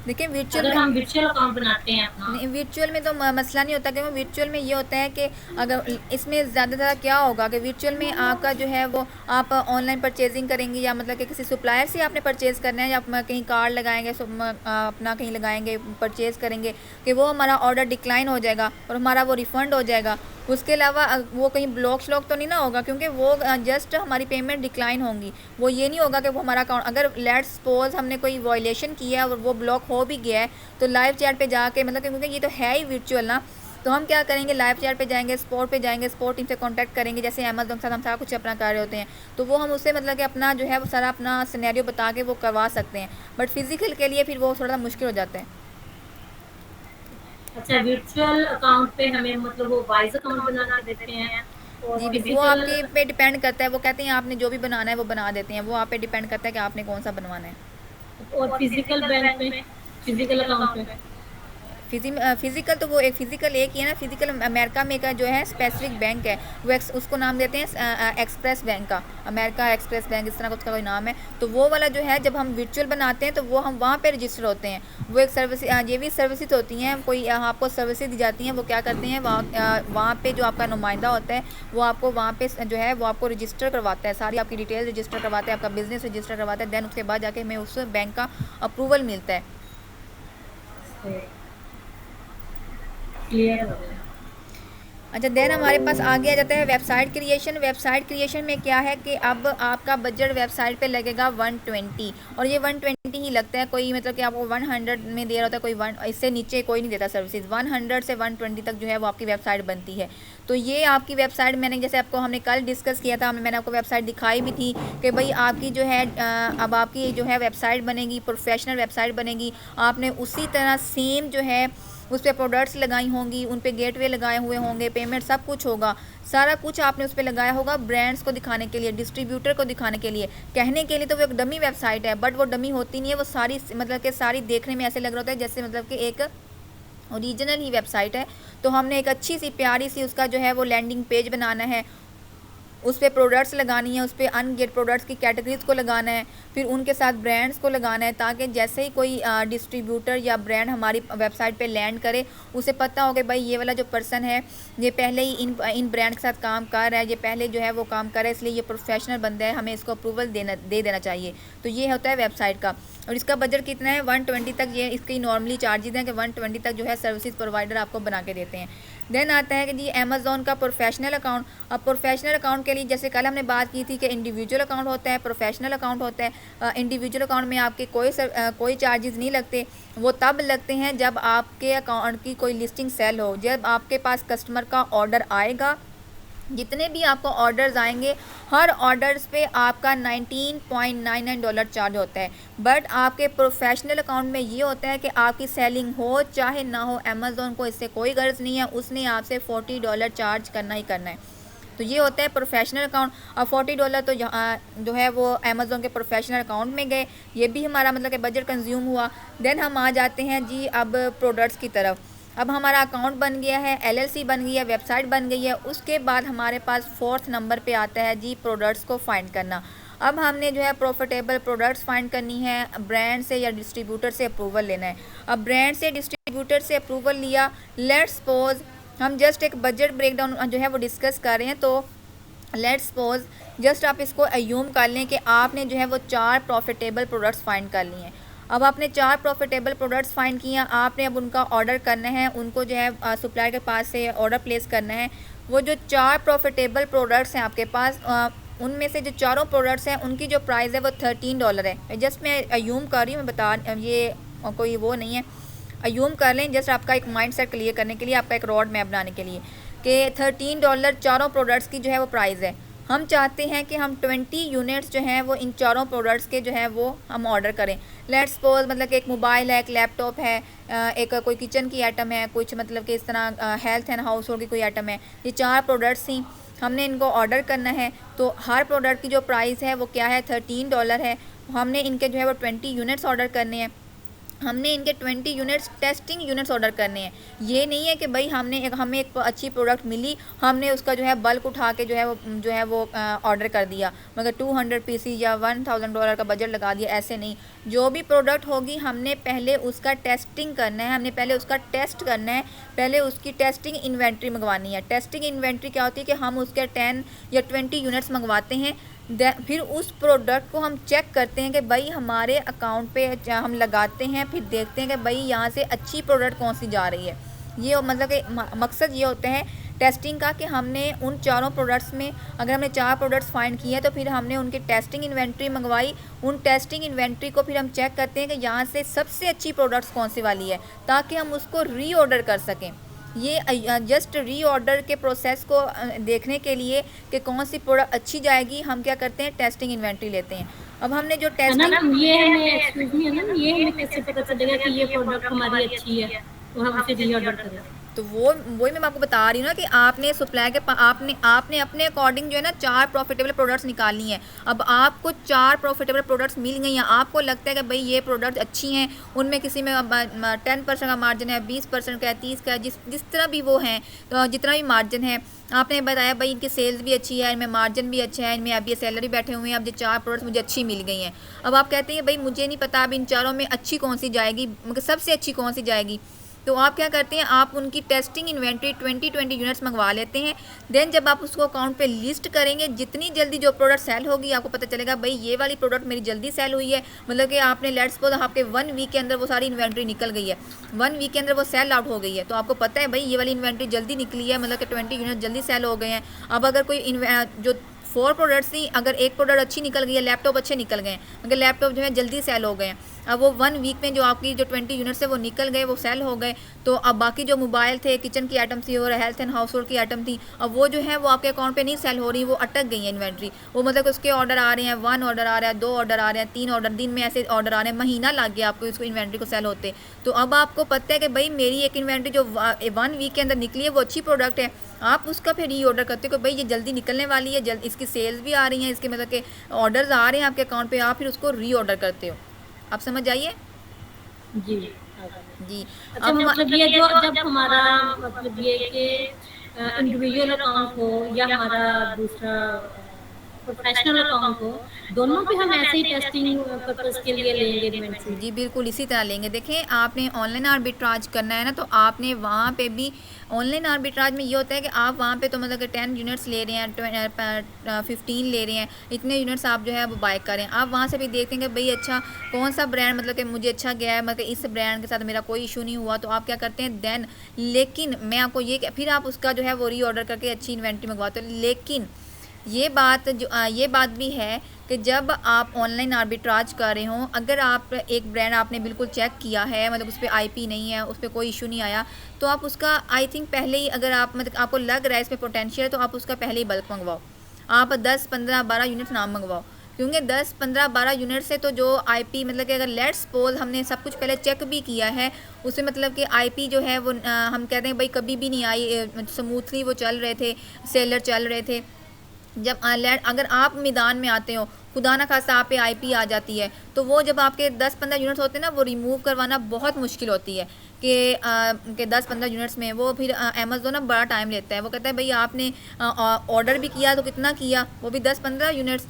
देखिए अगर हम वर्चुअल अकाउंट बनाते हैं अपना, नहीं, वर्चुअल में तो मसला नहीं होता, क्योंकि वर्चुअल में ये होता है कि अगर इसमें ज़्यादातर क्या होगा कि वर्चुअल में आपका जो है वो आप ऑनलाइन परचेजिंग करेंगे या मतलब कि किसी सप्लायर से आपने परचेज़ करना है या कहीं कार्ड लगाएंगे अपना कहीं लगाएंगे परचेज़ करेंगे कि वो हमारा ऑर्डर डिक्लाइन हो जाएगा और हमारा वो रिफ़ंड हो जाएगा। उसके अलावा वो कहीं ब्लॉक श्लॉक तो नहीं ना होगा, क्योंकि वो जस्ट हमारी पेमेंट डिक्लाइन होंगी। वो ये नहीं होगा कि वो हमारा अकाउंट, अगर लेट्स सपोज हमने कोई वायलेशन किया है और वो ब्लॉक हो भी गया है तो लाइव चैट पे जाके, मतलब क्योंकि ये तो है ही वर्चुअल ना, तो हम क्या करेंगे, लाइव चैट पे जाएंगे, स्पॉट पे जाएंगे, स्पॉट टीम से कांटेक्ट करेंगे, जैसे अमेज़न के साथ हम सारा कुछ अपना कर रहे होते हैं, तो वो हम उससे मतलब कि अपना जो है वो सारा अपना सिनेरियो बता के वो करवा सकते हैं। बट फिजिकल के लिए फिर वो थोड़ा मुश्किल हो जाता है। अच्छा, वर्चुअल अकाउंट पे हमें मतलब वो वाइज अकाउंट बना के देते हैं और जी, वो आपके पे डिपेंड करता है। वो कहते हैं आपने जो भी बनाना है वो बना देते हैं, वो आप पे डिपेंड करता है कि आपने कौन सा बनवाना है। और फिजिकल बैंक में, फिजिकल अकाउंट पे फिजिकल तो वो एक फिजिकल एक ही है ना। फिजिकल अमेरिका में का जो है स्पेसिफिक बैंक है, वो उसको नाम देते हैं एक्सप्रेस बैंक का, अमेरिका एक्सप्रेस बैंक, इस तरह का उसका कोई नाम है। तो वो वाला जो है जब हम वर्चुअल बनाते हैं तो वो हम वहाँ पे रजिस्टर होते हैं। वो एक सर्विस, ये भी सर्विसेज होती हैं, कोई आपको सर्विसेज दी जाती हैं। वो क्या करते हैं, वहाँ पे जो आपका नुमाइंदा होता है वो आपको वहाँ पे जो है वो आपको रजिस्टर करवाता है, सारी आपकी डिटेल रजिस्टर करवाता है, आपका बिजनेस रजिस्टर करवाता है। दैन उसके बाद जाके हमें उस बैंक का अप्रूवल मिलता है। क्लियर हो गया। अच्छा, देन हमारे पास आगे आ जाता है वेबसाइट क्रिएशन। वेबसाइट क्रिएशन में क्या है कि अब आपका बजट वेबसाइट पे लगेगा 120, और ये 120 ही लगता है। कोई मतलब कि आपको 100 में दे रहा होता है, कोई इससे नीचे कोई नहीं देता सर्विसेज। 100 से 120 तक जो है वो आपकी वेबसाइट बनती है। तो ये आपकी वेबसाइट, मैंने जैसे आपको हमने कल डिस्कस किया था, मैंने आपको वेबसाइट दिखाई भी थी कि भाई आपकी जो है अब आपकी जो है वेबसाइट बनेगी, प्रोफेशनल वेबसाइट बनेगी। आपने उसी तरह सेम जो है उस पर प्रोडक्ट्स लगाई होंगी, उन पे गेटवे लगाए हुए होंगे, पेमेंट सब कुछ होगा, सारा कुछ आपने उस पर लगाया होगा ब्रांड्स को दिखाने के लिए, डिस्ट्रीब्यूटर को दिखाने के लिए, कहने के लिए तो वो एक डमी वेबसाइट है, बट वो डमी होती नहीं है। वो सारी मतलब कि सारी देखने में ऐसे लग रहा होता है जैसे मतलब कि एक ओरिजिनल ही वेबसाइट है। तो हमने एक अच्छी सी प्यारी सी उसका जो है वो लैंडिंग पेज बनाना है, उस पर प्रोडक्ट्स लगानी है, उस पर अनगेट प्रोडक्ट्स की कैटेगरीज को लगाना है, फिर उनके साथ ब्रांड्स को लगाना है, ताकि जैसे ही कोई डिस्ट्रीब्यूटर या ब्रांड हमारी वेबसाइट पे लैंड करे उसे पता हो कि भाई ये वाला जो पर्सन है ये पहले ही इन ब्रांड के साथ काम कर रहा है, ये पहले जो है वो काम कर रहा है, इसलिए ये प्रोफेशनल बंदा है, हमें इसको अप्रूवल दे देना चाहिए। तो ये होता है वेबसाइट का। और इसका बजट कितना है, 120 तक ये इसकी नॉर्मली चार्जेस हैं कि 120 तक जो है सर्विसेज प्रोवाइडर आपको बना के देते हैं। देन आता है कि जी अमेज़ॉन का प्रोफेशनल अकाउंट। अब प्रोफेशनल अकाउंट के लिए जैसे कल हमने बात की थी कि इंडिविजुअल अकाउंट होता है, प्रोफेशनल अकाउंट होता है। इंडिविजुअल अकाउंट में आपके कोई चार्जेस नहीं लगते, वो तब लगते हैं जब आपके अकाउंट की कोई लिस्टिंग सेल हो, जब आपके पास कस्टमर का ऑर्डर आएगा। जितने भी आपको ऑर्डर्स आएंगे हर ऑर्डर्स पे आपका $19.99 चार्ज होता है। बट आपके प्रोफेशनल अकाउंट में ये होता है कि आपकी सेलिंग हो चाहे ना हो, अमेज़ॉन को इससे कोई गर्ज नहीं है, उसने आपसे $40 चार्ज करना ही करना है। तो ये होता है प्रोफेशनल अकाउंट। और $40 तो जो है वो अमेज़ॉन के प्रोफेशनल अकाउंट में गए, ये भी हमारा मतलब कि बजट कंज्यूम हुआ। देन हम आ जाते हैं जी अब प्रोडक्ट्स की तरफ। अब हमारा अकाउंट बन गया है, एलएलसी बन गई है, वेबसाइट बन गई है। उसके बाद हमारे पास 4th नंबर पे आता है जी प्रोडक्ट्स को फाइंड करना। अब हमने जो है प्रॉफिटेबल प्रोडक्ट्स फाइंड करनी है, ब्रांड से या डिस्ट्रीब्यूटर से अप्रूवल लेना है। अब ब्रांड से डिस्ट्रीब्यूटर से अप्रूवल लिया, लेट्स सपोज हम जस्ट एक बजट ब्रेकडाउन जो है वो डिस्कस कर रहे हैं। तो लेट्स सपोज जस्ट आप इसको अयूम कर लें कि आपने जो है वो 4 प्रॉफिटेबल प्रोडक्ट्स फाइंड कर लिए हैं। अब आपने 4 प्रॉफिटेबल प्रोडक्ट्स फाइंड किए हैं, आपने अब उनका ऑर्डर करना है, उनको जो है सप्लायर के पास से ऑर्डर प्लेस करना है। वो जो 4 प्रॉफिटेबल प्रोडक्ट्स हैं आपके पास, उनमें से जो चारों प्रोडक्ट्स हैं उनकी जो प्राइस है वो $13 है। जस्ट मैं अयूम कर रही हूँ, मैं बता, ये कोई वो नहीं है, अयूम कर लें जस्ट आपका एक माइंड सेट क्लियर करने के लिए, आपका एक रोड मैप बनाने के लिए कि $13 चारों प्रोडक्ट्स की जो है वो प्राइस है। हम चाहते हैं कि हम 20 यूनिट्स जो हैं वो इन चारों प्रोडक्ट्स के जो है वो हम ऑर्डर करें। लेट्स सपोज मतलब कि एक मोबाइल है, एक लैपटॉप है, एक कोई किचन की आइटम है, कुछ मतलब कि इस तरह हेल्थ एंड हाउस होल्ड की कोई आइटम है। ये 4 प्रोडक्ट्स ही हमने इनको ऑर्डर करना है। तो हर प्रोडक्ट की जो प्राइस है वो क्या है, $13 है। हमने इनके जो है वो 20 यूनिट्स ऑर्डर करने हैं। हमने इनके 20 यूनिट्स टेस्टिंग यूनिट्स ऑर्डर करने हैं। ये नहीं है कि भाई हमें एक अच्छी प्रोडक्ट मिली, हमने उसका जो है बल्क उठा के जो है वो ऑर्डर कर दिया, मगर 200 पीसीज या $1000 का बजट लगा दिया, ऐसे नहीं। जो भी प्रोडक्ट होगी हमने पहले उसका टेस्टिंग करना है, हमने पहले उसका टेस्ट करना है, पहले उसकी टेस्टिंग इन्वेंट्री मंगवानी है। टेस्टिंग इन्वेंट्री क्या होती है कि हम उसके 10 या 20 यूनिट्स मंगवाते हैं, फिर उस प्रोडक्ट को हम चेक करते हैं कि भाई हमारे अकाउंट पे हम लगाते हैं, फिर देखते हैं कि भाई यहाँ से अच्छी प्रोडक्ट कौन सी जा रही है। ये मतलब कि मकसद ये होता है टेस्टिंग का कि हमने उन चारों प्रोडक्ट्स में, अगर हमने 4 प्रोडक्ट्स फाइंड किए तो फिर हमने उनकी टेस्टिंग इन्वेंट्री मंगवाई। उन टेस्टिंग इन्वेंट्री को फिर हम चेक करते हैं कि यहाँ से सबसे अच्छी प्रोडक्ट्स कौन सी वाली है, ताकि हम उसको रीऑर्डर कर सकें। ये जस्ट रीऑर्डर के प्रोसेस को देखने के लिए कि कौन सी प्रोडक्ट अच्छी जाएगी, हम क्या करते हैं, टेस्टिंग इन्वेंट्री लेते हैं। अब हमने जो टेस्टिंग, ये हमें एक्सक्यूज मी है ना, ये हमें कैसे पता चलेगा कि ये प्रोडक्ट हमारी अच्छी है तो हम उसे रीऑर्डर करें? तो वही मैं आपको बता रही हूँ ना कि आपने सप्लाई के आपने अपने अकॉर्डिंग जो है ना 4 प्रॉफिटेबल प्रोडक्ट्स निकालनी है। अब आपको 4 प्रॉफिटेबल प्रोडक्ट्स मिल गई हैं, आपको लगता है कि भाई ये प्रोडक्ट अच्छी हैं, उनमें किसी में 10% का मार्जिन है, 20% का है, 30 का है, जिस तरह भी वो हैं, तो जितना भी मार्जिन है आपने बताया भाई इनकी सेल्स भी अच्छी है, इनमें मार्जिन भी अच्छा है, इनमें अब ये सेलर भी बैठे हुए हैं, अब ये 4 प्रोडक्ट्स मुझे अच्छी मिल गई हैं। अब आप कहते हैं भाई मुझे नहीं पता अब इन चारों में अच्छी कौन सी जाएगी, मतलब सबसे अच्छी कौन सी जाएगी। तो आप क्या करते हैं, आप उनकी टेस्टिंग इन्वेंट्री 20 यूनिट्स मंगवा लेते हैं। देन जब आप उसको अकाउंट पे लिस्ट करेंगे, जितनी जल्दी जो प्रोडक्ट सेल होगी आपको पता चलेगा भाई ये वाली प्रोडक्ट मेरी जल्दी सेल हुई है, मतलब कि आपने लेट्स सपोज आपके 1 वीक के अंदर वो सारी इन्वेंट्री निकल गई है, 1 वीक के अंदर वो सेल आउट हो गई है, तो आपको पता है भाई ये वाली इन्वेंट्री जल्दी निकली है, मतलब कि 20 यूनिट जल्दी सेल हो गए हैं। अब अगर कोई जो 4 प्रोडक्ट्स थी, अगर एक प्रोडक्ट अच्छी निकल गई है, लैपटॉप अच्छे निकल गए हैं, मगर लैपटॉप जो है जल्दी सेल हो गए हैं, अब वो 1 वीक में जो आपकी जो 20 यूनिट्स है वो निकल गए, वो सेल हो गए। तो अब बाकी जो मोबाइल थे, किचन की आइटम थी और हेल्थ एंड हाउस होल्ड की आइटम थी, अब वो जो है वो आपके अकाउंट पे नहीं सेल हो रही, वो अटक गई है इन्वेंट्री। वो मतलब उसके ऑर्डर आ रहे हैं, 1 ऑर्डर आ रहा है, 2 ऑर्डर आ रहे हैं, 3 ऑर्डर, दिन में ऐसे ऑर्डर आ रहे हैं, महीना लग गया आपको इसको इन्वेंट्री को सेल होते। तो अब आपको पता है कि भाई मेरी एक इन्वेंट्री जो 1 वीक के अंदर निकली है वो अच्छी प्रोडक्ट है, आप उसका फिर री ऑर्डर करते हो कि भाई ये जल्दी निकलने वाली है, जल्द इसकी सेल्स भी आ रही हैं, इसके मतलब के ऑर्डर्स आ रहे हैं आपके अकाउंट पे, आप फिर उसको री ऑर्डर करते हो। आप समझ आइए जी जी। अच्छा, मतलब ये जो जब हमारा मतलब ये कि इंडिविजुअल अकाउंट हो या हमारा दूसरा प्रोफेशनल अकाउंट हो, दोनों पे हम ऐसे ही टेस्टिंग पर्पस के लिए लेंगे इन्वेंट्री? जी बिल्कुल इसी तरह लेंगे। देखें आपने ऑनलाइन आर्बिट्राज करना है ना, तो आपने वहाँ पे भी ऑनलाइन आर्बिट्राज में ये होता है कि आप वहाँ पे तो मतलब कि 10 यूनिट्स ले रहे हैं, 15 ले रहे हैं, इतने यूनिट्स आप जो है वो बाय करें। आप वहाँ से भी देखते हैं कि भाई अच्छा कौन सा ब्रांड मतलब कि मुझे अच्छा गया है, मतलब इस ब्रांड के साथ मेरा कोई इशू नहीं हुआ, तो आप क्या करते हैं देन। लेकिन मैं आपको ये फिर आप उसका जो है वो री ऑर्डर करके अच्छी इन्वेंट्री मंगवाते हो। लेकिन ये बात भी है कि जब आप ऑनलाइन आर्बिट्राज कर रहे हों, अगर आप एक ब्रांड आपने बिल्कुल चेक किया है, मतलब उस पर आईपी नहीं है, उस पर कोई इशू नहीं आया, तो आप उसका आई थिंक पहले ही, अगर आप मतलब आपको लग रहा है इसमें पोटेंशियल है, तो आप उसका पहले ही बल्क मंगवाओ। आप 10, 15, 12 यूनिट ना मंगवाओ, क्योंकि 10, 15, 12 यूनिट से तो जो आईपी मतलब कि अगर लेट्स सपोज हमने सब कुछ पहले चेक भी किया है, उसमें मतलब कि आईपी जो है वो हम कहते हैं भाई कभी भी नहीं आई, स्मूथली वो चल रहे थे, सेलर चल रहे थे। जब अगर आप मैदान में आते हो, खुदा ना खास्ता आप पे आईपी आ जाती है, तो वो जब आपके 10-15 यूनिट्स होते हैं ना, वो रिमूव करवाना बहुत मुश्किल होती है कि 10-15 यूनिट्स में वो फिर अमेज़न ना बड़ा टाइम लेता है। वो कहता है भाई आपने ऑर्डर भी किया तो कितना किया, वो भी 10-15 यूनिट्स।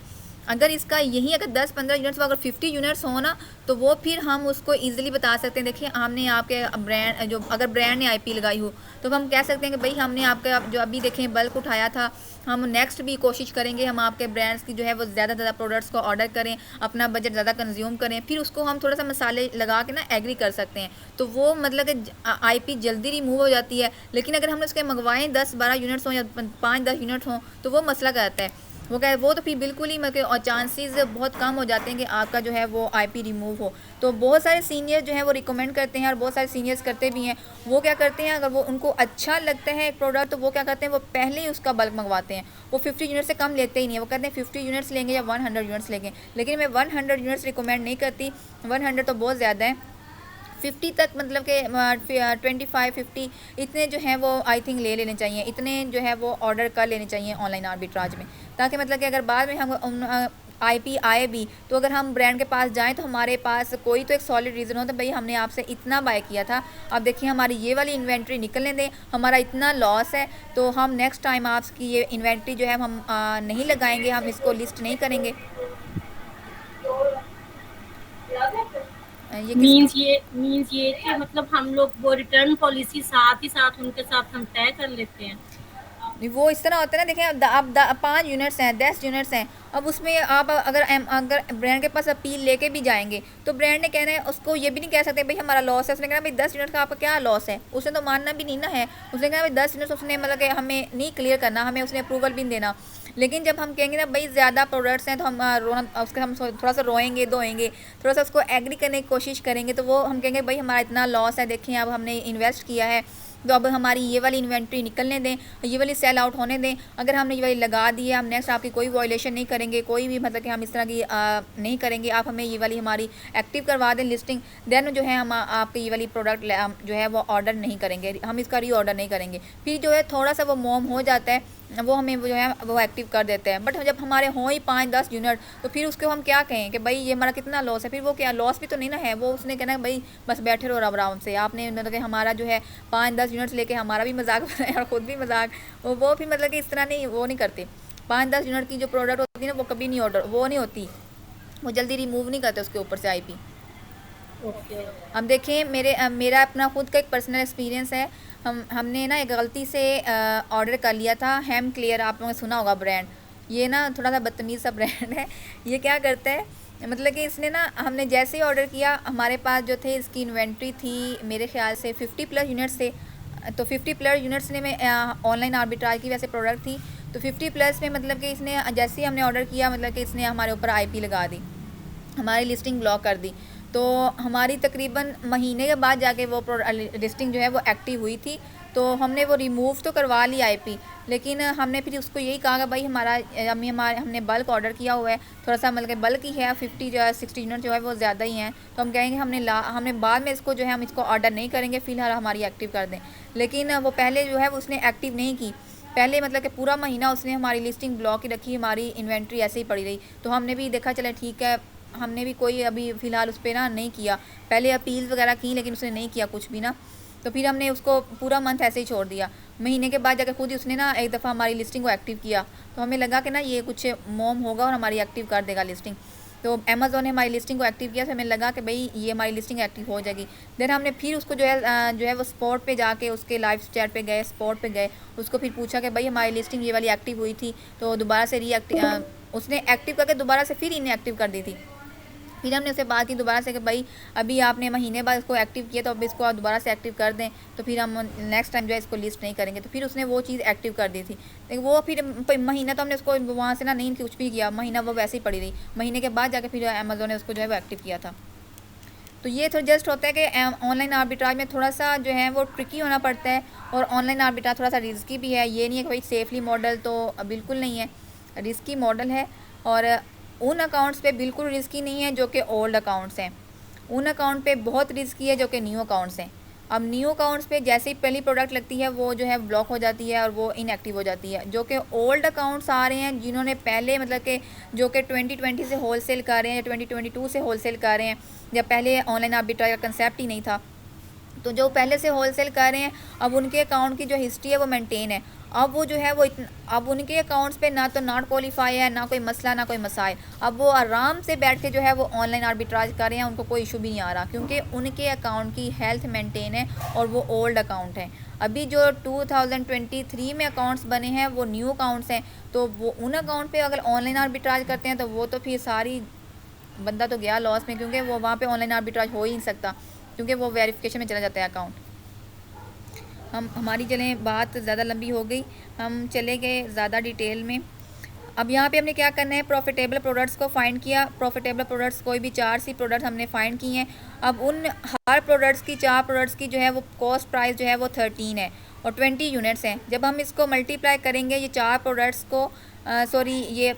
अगर इसका यही अगर 10-15 यूनिट्स अगर 50 यूनिट्स हो ना, तो वो फिर हम उसको ईजिली बता सकते हैं। देखिए हमने आपके ब्रांड जो अगर ब्रांड ने आईपी लगाई हो, तो हम कह सकते हैं कि भाई हमने आपका जो अभी देखें बल्क उठाया था, हम नेक्स्ट भी कोशिश करेंगे हम आपके ब्रांड्स की जो है वो ज़्यादा प्रोडक्ट्स को ऑर्डर करें, अपना बजट ज़्यादा कंज्यूम करें, फिर उसको हम थोड़ा सा मसाले लगा के ना एग्री कर सकते हैं। तो वो मतलब कि आईपी जल्दी रिमूव हो जाती है। लेकिन अगर हमने उसके मंगवाएं 10-12 यूनिट्स हों या 5-10 यूनिट हों, तो वो मसला कहता है। वो तो फिर बिल्कुल ही मतलब और चांसेस बहुत कम हो जाते हैं कि आपका जो है वो आईपी रिमूव हो। तो बहुत सारे सीनियर जो है वो रिकमेंड करते हैं और बहुत सारे सीनियर्स करते भी हैं। वो क्या करते हैं, अगर वो उनको अच्छा लगता है एक प्रोडक्ट, तो वो क्या करते हैं, वो पहले ही उसका बल्क मंगवाते हैं। वो 50 यूनिट से कम लेते ही नहीं है। वो कहते हैं 50 यूनिट्स लेंगे या 100 यूनिट्स लेंगे। लेकिन मैं 100 यूनिट्स रिकमेंड नहीं करती, 100 तो बहुत ज़्यादा है। 50 तक मतलब कि 25-50 इतने जो हैं वो आई थिंक ले लेने चाहिए, इतने जो है वो ऑर्डर कर लेने चाहिए ऑनलाइन आर्बिट्राज में, ताकि मतलब कि अगर बाद में हम आईपी आए भी, तो अगर हम ब्रांड के पास जाएं तो हमारे पास कोई तो एक सॉलिड रीज़न हो, तो भाई हमने आपसे इतना बाय किया था, अब देखिए हमारी ये वाली इन्वेंट्री निकलने दें, हमारा इतना लॉस है, तो हम नेक्स्ट टाइम आपकी ये इन्वेंट्री जो है हम नहीं लगाएंगे, हम इसको लिस्ट नहीं करेंगे। ये किस मीन्स ये कि मतलब हम लोग वो रिटर्न पॉलिसी साथ ही साथ उनके साथ हम तय कर लेते हैं। वो इस तरह होता है ना, देखें अब 5 यूनिट्स हैं, 10 यूनिट्स हैं, अब उसमें आप अगर ब्रांड के पास अपील लेके भी जाएंगे, तो ब्रांड ने कहना है, उसको ये भी नहीं कह सकते भाई हमारा लॉस है। उसने कहना भाई 10 यूनिट का आपका क्या लॉस है, उसने तो मानना भी नहीं ना है। उसने कहना भाई 10 यूनिट्स उसने मतलब कि हमें नहीं क्लियर करना, हमें उसने अप्रूवल भी नहीं देना। लेकिन जब हम कहेंगे ना भाई ज़्यादा प्रोडक्ट्स हैं, तो हम थोड़ा सा रोएंगे धोएंगे, थोड़ा सा उसको एग्री करने की कोशिश करेंगे, तो वो हम कहेंगे भाई हमारा इतना लॉस है, देखें अब हमने इन्वेस्ट किया है, तो अब हमारी ये वाली इन्वेंट्री निकलने दें, ये वाली सेल आउट होने दें। अगर हमने ये वाली लगा दी है, हम नेक्स्ट आपकी कोई वायलेशन नहीं करेंगे, कोई भी मतलब कि हम इस तरह की नहीं करेंगे, आप हमें ये वाली हमारी एक्टिव करवा दें लिस्टिंग, देन जो है हम आपकी ये वाली प्रोडक्ट जो है वो ऑर्डर नहीं करेंगे, हम इसका री ऑर्डर नहीं करेंगे। फिर जो है थोड़ा सा वो मोम हो जाता है, वो हमें वो जो है वो एक्टिव कर देते हैं। बट जब हमारे हों ही 5-10 यूनिट, तो फिर उसको हम क्या कहें कि भाई ये हमारा कितना लॉस है, फिर वो क्या लॉस भी तो नहीं ना है। वो उसने कहना है भाई बस बैठे रहो आराम से, आपने मतलब कि हमारा जो है 5-10 यूनिट्स लेके हमारा भी मजाक बनाया और ख़ुद भी मजाक, वो फिर मतलब कि इस तरह नहीं, वो नहीं करते। 5-10 यूनिट की जो प्रोडक्ट होती है ना, वो कभी नहीं ऑर्डर वो नहीं होती, वो जल्दी रिमूव नहीं करते उसके ऊपर से आईपी। अब देखें मेरा अपना खुद का एक पर्सनल एक्सपीरियंस है। हमने ना एक गलती से ऑर्डर कर लिया था हेम क्लियर, आप लोगों ने सुना होगा ब्रांड, ये ना थोड़ा सा बदतमीज़ सा ब्रांड है। ये क्या करता है, मतलब कि इसने ना हमने जैसे ही ऑर्डर किया, हमारे पास जो थे इसकी इन्वेंट्री थी मेरे ख्याल से 50+ यूनिट्स थे। तो 50+ यूनिट्स ने में ऑनलाइन आर्बिट्राज की वैसे प्रोडक्ट थी, तो 50+ में मतलब कि इसने जैसे ही हमने ऑर्डर किया, मतलब कि इसने हमारे ऊपर आईपी लगा दी, हमारी लिस्टिंग ब्लॉक कर दी। तो हमारी तकरीबन महीने के बाद जाके वो लिस्टिंग जो है वो एक्टिव हुई थी। तो हमने वो रिमूव तो करवा ली आईपी, लेकिन हमने फिर उसको यही कहा कि भाई हमने बल्क ऑर्डर किया हुआ है, थोड़ा सा मतलब बल्क ही है, 50 जो है 60 यूनिट जो है वो ज़्यादा ही हैं, तो हम कहेंगे हमने बाद में इसको जो है हम इसको ऑर्डर नहीं करेंगे, फ़िलहाल हमारी एक्टिव कर दें। लेकिन वो पहले जो है उसने एक्टिव नहीं की, पहले मतलब कि पूरा महीना उसने हमारी लिस्टिंग ब्लॉक ही रखी, हमारी इन्वेंट्री ऐसे ही पड़ी रही। तो हमने भी देखा चले ठीक है, हमने भी कोई अभी फ़िलहाल उस पर ना नहीं किया, पहले अपील वगैरह की लेकिन उसने नहीं किया कुछ भी ना, तो फिर हमने उसको पूरा मंथ ऐसे ही छोड़ दिया। महीने के बाद जाकर खुद ही उसने ना एक दफ़ा हमारी लिस्टिंग को एक्टिव किया, तो हमें लगा कि ना ये कुछ मोम होगा और हमारी एक्टिव कर देगा लिस्टिंग। तो अमेज़ॉन ने हमारी लिस्टिंग को एक्टिव किया, तो हमें लगा कि भाई ये हमारी लिस्टिंग एक्टिव हो जाएगी। देन हमने फिर उसको जो है वो स्पॉट पे जाके उसके लाइव चैट पे गए, स्पॉट पे गए, उसको फिर पूछा कि भाई हमारी लिस्टिंग ये वाली एक्टिव हुई थी, तो दोबारा से उसने एक्टिव करके दोबारा से फिर इनएक्टिव कर दी थी। फिर हमने उससे बात की दोबारा से कि भाई अभी आपने महीने बाद इसको एक्टिव किया, तो अब इसको आप दोबारा से एक्टिव कर दें, तो फिर हम नेक्स्ट टाइम जो है इसको लिस्ट नहीं करेंगे। तो फिर उसने वो चीज़ एक्टिव कर दी थी, लेकिन वो फिर महीना तो हमने उसको वहाँ से ना नहीं कुछ भी किया, महीना वो वैसे ही पड़ी रही। महीने के बाद जाके फिर अमेज़ॉन ने उसको जो है वो एक्टिव किया था। तो ये तो जस्ट होता है कि ऑनलाइन आर्बिट्राज में थोड़ा सा जो है वो ट्रिकी होना पड़ता है, और ऑनलाइन आर्बिट्राज थोड़ा सा रिस्की भी है। ये नहीं है कि भाई सेफली मॉडल तो बिल्कुल नहीं है, रिस्की मॉडल है। और उन अकाउंट्स पे बिल्कुल रिस्की नहीं है जो कि ओल्ड अकाउंट्स हैं, उन अकाउंट पे बहुत रिस्की है जो कि न्यू अकाउंट्स हैं। अब न्यू अकाउंट्स पे जैसे ही पहली प्रोडक्ट लगती है वो जो है ब्लॉक हो जाती है और वो इनएक्टिव हो जाती है। जो कि ओल्ड अकाउंट्स आ रहे हैं जिन्होंने पहले मतलब कि जो कि 2020 से होलसेल कर रहे हैं या 2022 से होलसेल कर रहे हैं, जब पहले ऑनलाइन आर्बिट्राज का कंसेप्ट ही नहीं था, तो जो पहले से होलसेल कर रहे हैं अब उनके अकाउंट की जो हिस्ट्री है वो मेंटेन है। अब वो जो है वो अब उनके अकाउंट्स पे ना तो नॉट क्वालिफाई है, ना कोई मसला, ना कोई मसाइल। अब वो आराम से बैठ के जो है वो ऑनलाइन आर्बिट्राज कर रहे हैं, उनको कोई इशू भी नहीं आ रहा, क्योंकि उनके अकाउंट की हेल्थ मेंटेन है और वो ओल्ड अकाउंट हैं। अभी जो 2023 में अकाउंट्स बने हैं वो न्यू अकाउंट्स हैं, तो वो उन अकाउंट पे अगर ऑनलाइन आर्बिट्राज करते हैं तो वो तो फिर सारी बंदा तो गया लॉस में, क्योंकि वो वहाँ पे ऑनलाइन आर्बिट्राज हो ही नहीं सकता, क्योंकि वो वेरिफिकेशन में चला जाता है अकाउंट। हमारी चलें बात ज़्यादा लंबी हो गई, हम चले गए ज़्यादा डिटेल में। अब यहाँ पे हमने क्या करना है, प्रॉफिटेबल प्रोडक्ट्स को फाइंड किया। प्रॉफिटेबल प्रोडक्ट्स कोई भी 4 सी प्रोडक्ट्स हमने फाइंड किए हैं। अब उन हर प्रोडक्ट्स की 4 प्रोडक्ट्स की जो है वो कॉस्ट प्राइस जो है वो 13 है और 20 यूनिट्स हैं। जब हम इसको मल्टीप्लाई करेंगे ये 4 प्रोडक्ट्स को ये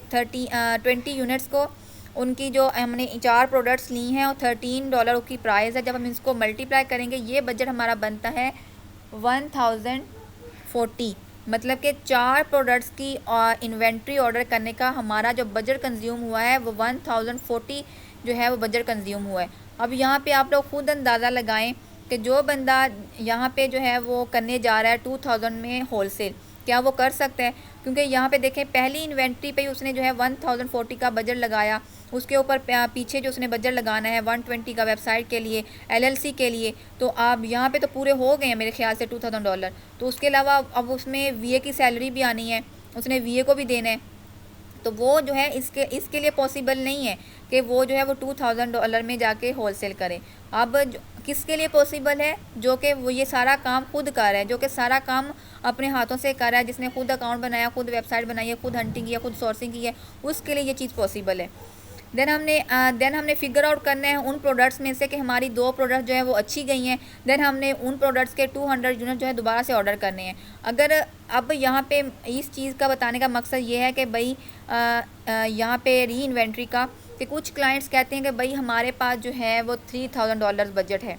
20 यूनिट्स को, उनकी जो हमने 4 प्रोडक्ट्स ली हैं और $13 की प्राइस है, जब हम इसको मल्टीप्लाई करेंगे ये बजट हमारा बनता है 1040। मतलब कि 4 प्रोडक्ट्स की इन्वेंट्री ऑर्डर करने का हमारा जो बजट कंज्यूम हुआ है वो 1040 जो है वो बजट कंज्यूम हुआ है। अब यहाँ पे आप लोग खुद अंदाज़ा लगाएं कि जो बंदा यहाँ पे जो है वो करने जा रहा है 2000 में होलसेल, क्या वो कर सकता है? क्योंकि यहाँ पे देखें पहली इन्वेंट्री पे ही उसने जो है 1040 का बजट लगाया, उसके ऊपर पीछे जो उसने बजट लगाना है 120 का वेबसाइट के लिए, LLC के लिए, तो आप यहाँ पे तो पूरे हो गए हैं मेरे ख्याल से $2000। तो उसके अलावा अब उसमें VA की सैलरी भी आनी है, उसने VA को भी देना है, तो वो जो है इसके लिए पॉसिबल नहीं है कि वो जो है वो $2000 में जाके होलसेल करे। अब किसके लिए पॉसिबल है? जो कि वो ये सारा काम खुद कर रहा है, जो कि सारा काम अपने हाथों से कर रहा है, जिसने खुद अकाउंट बनाया, खुद वेबसाइट बनाई है, खुद हंटिंग की है, खुद सोर्सिंग की है, उसके लिए ये चीज़ पॉसिबल है। देन हमने फिगर आउट करना है उन प्रोडक्ट्स में से कि हमारी 2 प्रोडक्ट जो है वो अच्छी गई हैं। देन हमने उन प्रोडक्ट्स के 200 यूनिट जो है दोबारा से ऑर्डर करने हैं। अगर अब यहाँ पे इस चीज़ का बताने का मकसद ये है कि भाई यहाँ पे री इन्वेंट्री का, कि कुछ क्लाइंट्स कहते हैं कि भाई हमारे पास जो है वो $3000 बजट है।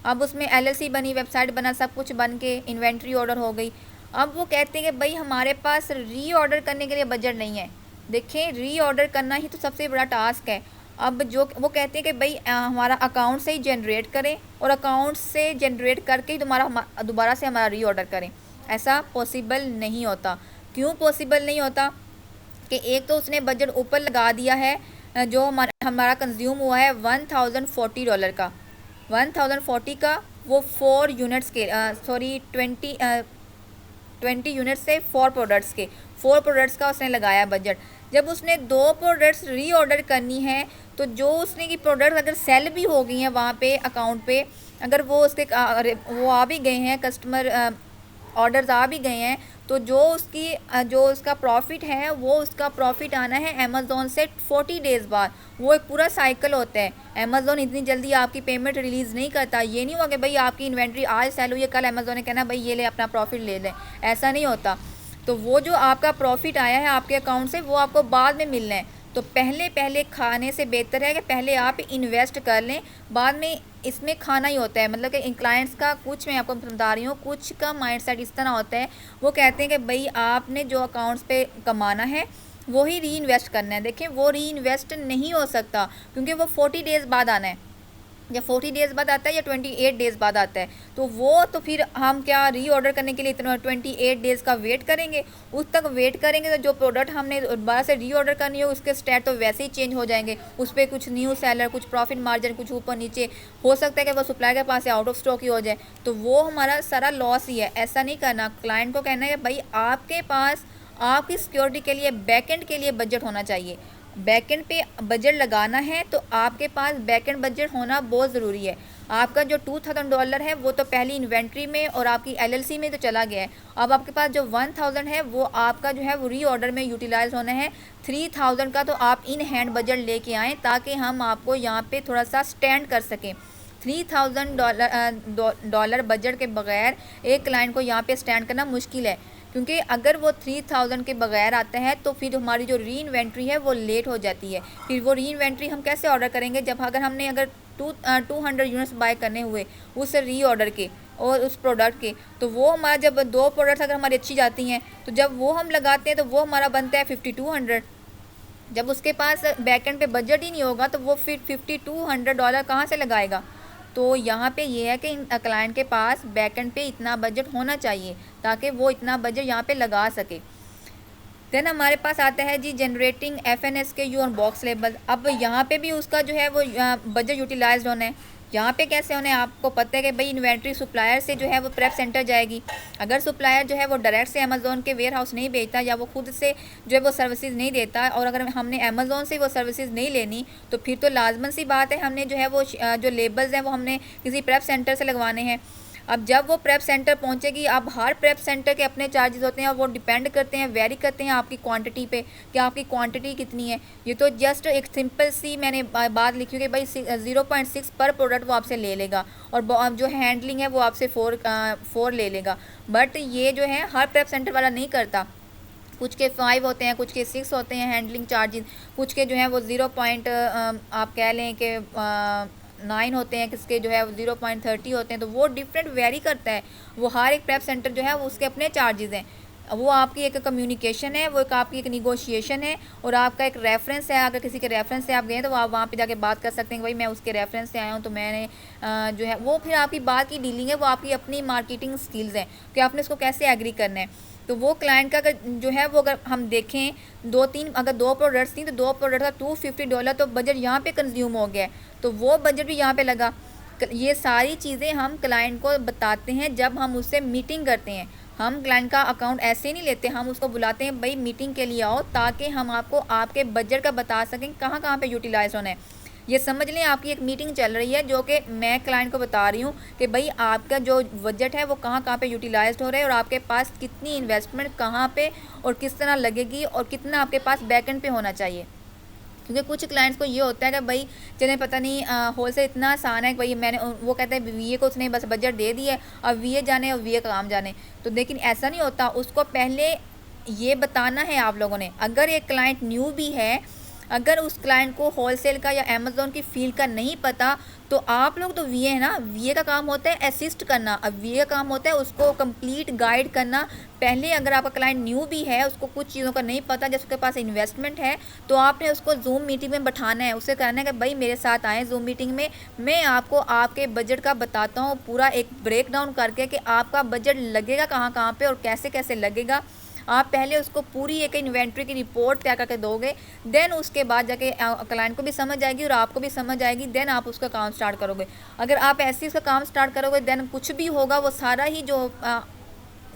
अब उसमें LLC बनी, वेबसाइट बना, सब कुछ बन के इन्वेंट्री ऑर्डर हो गई। अब वो कहते हैं कि भाई हमारे पास री ऑर्डर करने के लिए बजट नहीं है। देखें, री ऑर्डर करना ही तो सबसे बड़ा टास्क है। अब जो वो कहते हैं कि भाई हमारा अकाउंट से ही जनरेट करें और अकाउंट से जनरेट करके ही दोबारा से हमारा री ऑर्डर करें। ऐसा पॉसिबल नहीं होता। क्यों पॉसिबल नहीं होता? कि एक तो उसने बजट ऊपर लगा दिया है, जो हमारा कंज्यूम हुआ है $1040 का, 1040 का वो 4 यूनिट्स के 20 यूनिट्स से 4 प्रोडक्ट्स के 4 प्रोडक्ट्स का उसने लगाया बजट। जब उसने 2 प्रोडक्ट्स री ऑर्डर करनी है, तो जो उसने की प्रोडक्ट्स अगर सेल भी हो गई हैं वहाँ पे अकाउंट पे, अगर वो उसके वो आ भी गए हैं, कस्टमर ऑर्डर्स आ भी गए हैं, तो जो उसका प्रॉफिट है वो उसका प्रॉफिट आना है अमेज़ोन से 40 डेज़ बाद। वो एक पूरा साइकिल होता है। अमेज़ोन इतनी जल्दी आपकी पेमेंट रिलीज़ नहीं करता। ये नहीं हुआ कि भाई आपकी इन्वेंट्री आज सेल हुई है, कल अमेज़ोन ने कहना भाई ये ले अपना प्रॉफिट ले लें, ऐसा नहीं होता। तो वो जो आपका प्रॉफिट आया है आपके अकाउंट से वो आपको बाद में मिलना है। तो पहले खाने से बेहतर है कि पहले आप इन्वेस्ट कर लें, बाद में इसमें खाना ही होता है। मतलब कि क्लाइंट्स का कुछ, मैं आपको बता रही हूँ, कुछ का माइंडसेट इस तरह होता है, वो कहते हैं कि भाई आपने जो अकाउंट्स पे कमाना है वो ही री इन्वेस्ट करना है। देखें, वो री इन्वेस्ट नहीं हो सकता, क्योंकि वो 40 डेज़ बाद आना है, या 40 डेज़ बाद आता है या 28 डेज़ बाद आता है। तो वो तो फिर हम क्या री ऑर्डर करने के लिए इतना 28 डेज़ का वेट करेंगे? उस तक वेट करेंगे तो जो प्रोडक्ट हमने दोबारा से री ऑर्डर करनी है उसके स्टेट तो वैसे ही चेंज हो जाएंगे। उस पर कुछ न्यू सेलर, कुछ प्रॉफिट मार्जिन, कुछ ऊपर नीचे हो सकता है कि वो सप्लाई के पास से आउट ऑफ स्टॉक ही हो जाए, तो वो हमारा सारा लॉस ही है। ऐसा नहीं करना। क्लाइंट को कहना है कि भाई आपके पास आपकी सिक्योरिटी के लिए, बैकएंड के लिए बजट होना चाहिए। बैकएंड पे बजट लगाना है तो आपके पास बैकएंड बजट होना बहुत ज़रूरी है। आपका जो $2000 है वो तो पहली इन्वेंट्री में और आपकी LLC में तो चला गया है। अब आपके पास जो 1000 है वो आपका जो है वो री ऑर्डर में यूटिलाइज होना है। 3000 का तो आप इन हैंड बजट लेके आएँ ताकि हम आपको यहाँ पे थोड़ा सा स्टैंड कर सकें। $3000 बजट के बगैर एक क्लाइंट को यहाँ पे स्टैंड करना मुश्किल है, क्योंकि अगर वो 3000 के बगैर आता है तो फिर हमारी जो री इन्वेंट्री है वो लेट हो जाती है। फिर वो री इन्वेंट्री हम कैसे ऑर्डर करेंगे जब अगर 200 यूनिट्स बाय करने हुए उस री ऑर्डर के और उस प्रोडक्ट के, तो वो हमारा जब 2 प्रोडक्ट्स अगर हमारी अच्छी जाती हैं तो जब वो हम लगाते हैं तो वो हमारा बनता है 5200। जब उसके पास बैकएंड पे बजट ही नहीं होगा तो वो फिर $5200 कहाँ से लगाएगा? तो यहाँ पे ये है कि क्लाइंट के पास बैकएंड पे इतना बजट होना चाहिए ताकि वो इतना बजट यहाँ पे लगा सके। देन हमारे पास आता है जी जनरेटिंग FNSKU और बॉक्स लेबल। अब यहाँ पे भी उसका जो है वो बजट यूटिलाइज होना है। यहाँ पे कैसे होना है, आपको पता है कि भाई इन्वेंट्री सप्लायर से जो है वो प्रेप सेंटर जाएगी। अगर सप्लायर जो है वो डायरेक्ट से अमेज़ोन के वेयर हाउस नहीं भेजता या वो खुद से जो है वो सर्विसेज नहीं देता, और अगर हमने अमेज़ोन से वो सर्विसेज नहीं लेनी तो फिर तो लाजमन सी बात है हमने जो है वो जो लेबल्स हैं वो हमने किसी प्रेप सेंटर से लगवाने हैं। अब जब वो प्रेप सेंटर पहुंचेगी, अब हर प्रेप सेंटर के अपने चार्जेस होते हैं और वो डिपेंड करते हैं, वेरी करते हैं आपकी क्वांटिटी पे कि आपकी क्वांटिटी कितनी है। ये तो जस्ट एक सिंपल सी मैंने बात लिखी है कि भाई 0.6 पर प्रोडक्ट वो आपसे ले लेगा और जो हैंडलिंग है वो आपसे 4 ले लेगा। बट ये जो है हर प्रेप सेंटर वाला नहीं करता। कुछ के 5 होते हैं, कुछ के 6 होते हैं हैंडलिंग चार्जेस, कुछ के जो है वो 0. आप कह लें कि 9 होते हैं, किसके जो है 0.30 होते हैं। तो वो डिफरेंट वेरी करता है। वो हर एक प्रेप सेंटर जो है वो उसके अपने चार्जेस हैं। वो आपकी एक कम्युनिकेशन है, वो एक आपकी एक निगोशिएशन है और आपका एक रेफरेंस है। अगर किसी के रेफरेंस से आप गए तो आप वहाँ पे जाके बात कर सकते हैं कि भाई मैं उसके रेफरेंस से आया हूँ, तो मैंने जो है वो फिर आपकी बात की डीलिंग है, वो आपकी अपनी मार्केटिंग स्किल्स हैं कि आपने उसको कैसे एग्री करना है। तो वो क्लाइंट का अगर जो है वो अगर हम देखें अगर 2 प्रोडक्ट्स थी तो 2 प्रोडक्ट का $250 तो बजट यहाँ पे कंज्यूम हो गया है। तो वो बजट भी यहाँ पे लगा। ये सारी चीज़ें हम क्लाइंट को बताते हैं जब हम उससे मीटिंग करते हैं। हम क्लाइंट का अकाउंट ऐसे नहीं लेते, हम उसको बुलाते हैं भाई मीटिंग के लिए आओ, ताकि हम आपको आपके बजट का बता सकें कहाँ कहाँ पे यूटिलाइज होना है। ये समझ लें आपकी एक मीटिंग चल रही है जो कि मैं क्लाइंट को बता रही हूँ कि भाई आपका जो बजट है वो कहाँ कहाँ पे यूटिलाइज्ड हो रहा है और आपके पास कितनी इन्वेस्टमेंट कहाँ पे और किस तरह लगेगी और कितना आपके पास बैकएंड पे होना चाहिए। क्योंकि कुछ क्लाइंट्स को ये होता है कि भाई चले पता नहीं होलसेल इतना आसान है कि भाई मैंने वो कहते हैं VA को उसने बस बजट दे दिया है, अब VA जाने और VA का काम जाने। तो लेकिन ऐसा नहीं होता, उसको पहले ये बताना है आप लोगों ने। अगर एक क्लाइंट न्यू भी है, अगर उस क्लाइंट को होलसेल का या अमेज़ोन की फील्ड का नहीं पता, तो आप लोग तो VA है ना, VA का काम होता है असिस्ट करना। अब VA का काम होता है उसको कंप्लीट गाइड करना। पहले अगर आपका क्लाइंट न्यू भी है, उसको कुछ चीज़ों का नहीं पता, जैसे उसके पास इन्वेस्टमेंट है, तो आपने उसको जूम मीटिंग में बैठाना है। उससे कहना है कि भाई मेरे साथ आएँ जूम मीटिंग में, मैं आपको आपके बजट का बताता हूँ पूरा एक ब्रेक डाउन करके कि आपका बजट लगेगा कहाँ कहाँ पे और कैसे कैसे लगेगा। आप पहले उसको पूरी एक इन्वेंट्री की रिपोर्ट तैयार करके दोगे, देन उसके बाद जाके क्लाइंट को भी समझ आएगी और आपको भी समझ आएगी, देन आप उसका काम स्टार्ट करोगे। अगर आप ऐसे ही उसका काम स्टार्ट करोगे, देन कुछ भी होगा वो सारा ही जो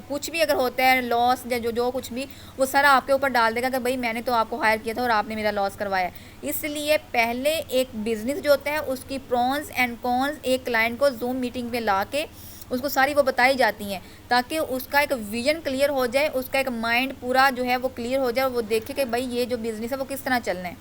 कुछ भी अगर होता है लॉस या जो कुछ भी, वो सारा आपके ऊपर डाल देगा कि भाई मैंने तो आपको हायर किया था और आपने मेरा लॉस करवाया। इसलिए पहले एक बिज़नेस जो होता है उसकी प्रॉन्स एंड कॉन्स एक क्लाइंट को जूम मीटिंग में ला के उसको सारी वो बताई जाती हैं, ताकि उसका एक विजन क्लियर हो जाए, उसका एक माइंड पूरा जो है वो क्लियर हो जाए और वो देखे कि भाई ये जो बिज़नेस है वो किस तरह चलना है।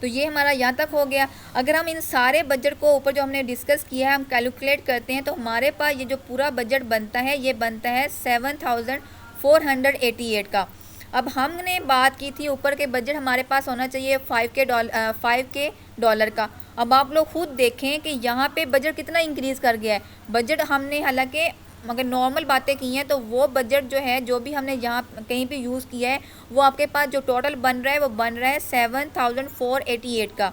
तो ये हमारा यहाँ तक हो गया। अगर हम इन सारे बजट को ऊपर जो हमने डिस्कस किया है हम कैलकुलेट करते हैं, तो हमारे पास ये जो पूरा बजट बनता है ये बनता है 7,488 का। अब हमने बात की थी ऊपर के बजट हमारे पास होना चाहिए 5K डॉलर का। अब आप लोग खुद देखें कि यहाँ पे बजट कितना इंक्रीज़ कर गया है। बजट हमने हालांकि अगर नॉर्मल बातें की हैं तो वो बजट जो है जो भी हमने यहाँ कहीं पे यूज़ किया है वो आपके पास जो टोटल बन रहा है वो बन रहा है 7,488 का।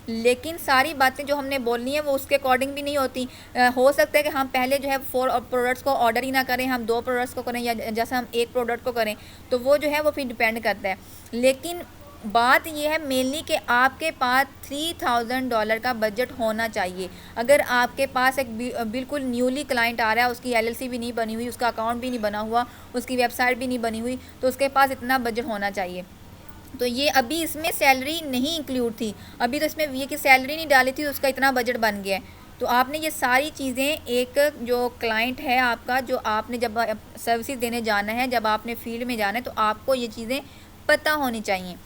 लेकिन सारी बातें जो हमने बोलनी है वो उसके अकॉर्डिंग भी नहीं होती। हो सकता है कि हम पहले जो है 4 प्रोडक्ट्स को ऑर्डर ही ना करें, हम 2 प्रोडक्ट्स को करें या जैसा हम 1 प्रोडक्ट को करें, तो वो जो है वो फिर डिपेंड करता है। लेकिन बात यह है मेनली कि आपके पास $3,000 का बजट होना चाहिए। अगर आपके पास एक बिल्कुल न्यूली क्लाइंट आ रहा है, उसकी LLC भी नहीं बनी हुई, उसका अकाउंट भी नहीं बना हुआ, उसकी वेबसाइट भी नहीं बनी हुई, तो उसके पास इतना बजट होना चाहिए। तो ये अभी इसमें सैलरी नहीं इंक्लूड थी, अभी तो इसमें VA की सैलरी नहीं डाली थी, तो उसका इतना बजट बन गया है। तो आपने ये सारी चीज़ें एक जो क्लाइंट है आपका, जो आपने जब सर्विसेज देने जाना है, जब आपने फील्ड में जाना है, तो आपको ये चीज़ें पता होनी चाहिए।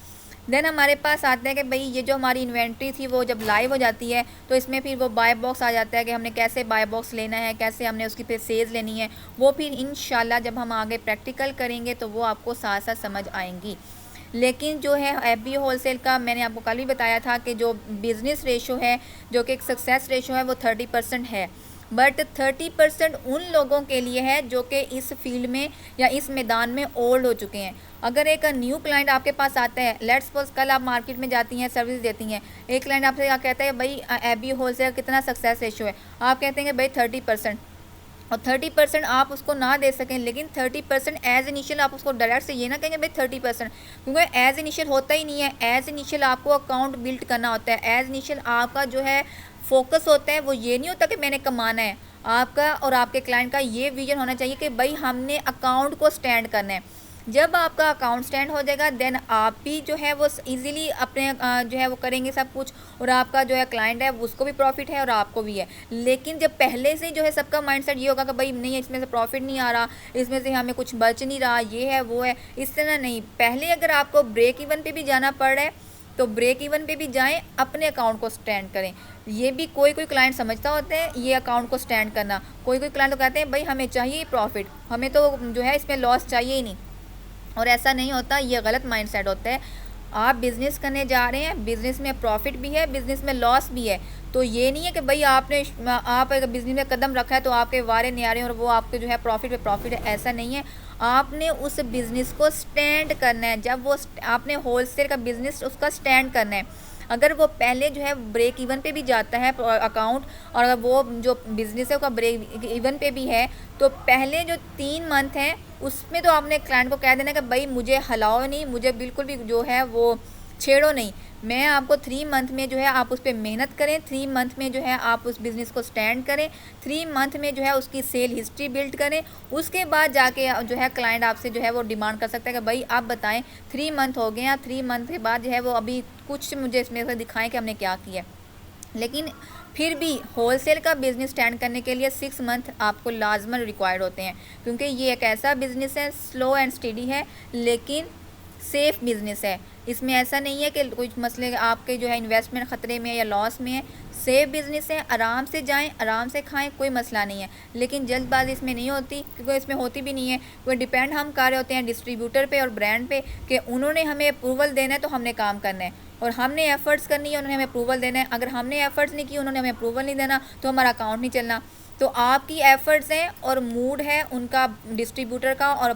देन हमारे पास आता है कि भाई ये जो हमारी इन्वेंट्री थी वो जब लाइव हो जाती है तो इसमें फिर वो बाय बॉक्स आ जाता है कि हमने कैसे बाय बॉक्स लेना है, कैसे हमने उसकी फिर सेल्स लेनी है। वो फिर इंशाल्लाह जब हम आगे प्रैक्टिकल करेंगे तो वो आपको साथ साथ समझ आएंगी। लेकिन जो है FBO होलसेल का मैंने आपको कल भी बताया था कि जो बिज़नेस रेशो है, जो कि एक सक्सेस रेशो है, वो 30% है। बट 30% उन लोगों के लिए है जो कि इस फील्ड में या इस मैदान में ओल्ड हो चुके हैं। अगर एक न्यू क्लाइंट आपके पास आता है, लेट्स सपोज कल आप मार्केट में जाती हैं, सर्विस देती हैं, एक क्लाइंट आपसे क्या कहता है, भाई एबी होलसेल कितना सक्सेस रेशियो है, आप कहते हैं कि भाई 30%, और 30% आप उसको ना दे सकें, लेकिन 30% एज इनिशियल आप उसको डायरेक्ट से ये ना कहेंगे भाई 30%, क्योंकि एज इनिशियल होता ही नहीं है। एज इनिशियल आपको अकाउंट बिल्ड करना होता है। एज इनिशियल आपका जो है फोकस होता है वो ये नहीं होता कि मैंने कमाना है। आपका और आपके क्लाइंट का ये विजन होना चाहिए कि भाई हमने अकाउंट को स्टैंड करना है। जब आपका अकाउंट स्टैंड हो जाएगा देन आप भी जो है वो इजीली अपने जो है वो करेंगे सब कुछ, और आपका जो है क्लाइंट है उसको भी प्रॉफिट है और आपको भी है। लेकिन जब पहले से जो है सबका माइंडसेट ये होगा कि भाई नहीं इसमें से प्रॉफिट नहीं आ रहा, इसमें से हमें कुछ बच नहीं रहा, ये है वो है, इस तरह नहीं। पहले अगर आपको ब्रेक इवन पे भी जाना पड़ रहा है तो ब्रेक इवन पे भी जाएं, अपने अकाउंट को स्टैंड करें। ये भी कोई कोई क्लाइंट समझता होता है ये अकाउंट को स्टैंड करना, कोई कोई क्लाइंट तो कहते हैं भाई हमें चाहिए प्रॉफिट, हमें तो जो है इसमें लॉस चाहिए ही नहीं। और ऐसा नहीं होता, ये गलत माइंडसेट होता है। आप बिज़नेस करने जा रहे हैं, बिज़नेस में प्रॉफिट भी है, बिज़नेस में लॉस भी है। तो ये नहीं है कि भाई आप अगर बिज़नेस में कदम रखा है तो आपके वारे न्यारे और वो आपके जो है प्रॉफिट पे प्रॉफिट है, ऐसा नहीं है। आपने उस बिज़नेस को स्टैंड करना है। जब वो आपने होलसेल का बिज़नेस उसका स्टैंड करना है। अगर वो पहले जो है ब्रेक इवन पे भी जाता है अकाउंट, और अगर वो जो बिज़नेस है उसका ब्रेक इवन पे भी है, तो पहले जो 3 मंथ हैं उसमें तो आपने क्लाइंट को कह देना कि भाई मुझे हिलाओ नहीं, मुझे बिल्कुल भी जो है वो छेड़ो नहीं। मैं आपको 3 मंथ में जो है आप उस पर मेहनत करें, 3 मंथ में जो है आप उस बिज़नेस को स्टैंड करें, 3 मंथ में जो है उसकी सेल हिस्ट्री बिल्ड करें। उसके बाद जाके जो है क्लाइंट आपसे जो है वो डिमांड कर सकता है कि भाई आप बताएं 3 मंथ हो गए हैं, 3 मंथ के बाद जो है वो अभी कुछ मुझे इसमें से दिखाएं कि हमने क्या किया। लेकिन फिर भी होलसेल का बिज़नेस स्टैंड करने के लिए 6 मंथ आपको लाजमन रिक्वायर्ड होते हैं, क्योंकि ये एक ऐसा बिज़नेस है, स्लो एंड स्टडी है, लेकिन सेफ़ बिज़नेस है। इसमें ऐसा नहीं है कि कुछ मसले आपके जो है इन्वेस्टमेंट ख़तरे में है या लॉस में है। सेफ़ बिज़नेस है, आराम से जाएं, आराम से खाएं, कोई मसला नहीं है। लेकिन जल्दबाजी इसमें नहीं होती, क्योंकि इसमें होती भी नहीं है। कोई डिपेंड हम कर रहे होते हैं डिस्ट्रीब्यूटर पे और ब्रांड पे कि उन्होंने हमें अप्रूवल देना है तो हमने काम करना है, और हमने एफ़र्ट्स करनी है, उन्होंने हमें अप्रूवल देना है। अगर हमने एफ़र्ट्स नहीं किए, उन्होंने हमें अप्रूवल नहीं देना, तो हमारा अकाउंट नहीं चलना। तो आपकी एफ़र्ट्स हैं और मूड है उनका, डिस्ट्रीब्यूटर का और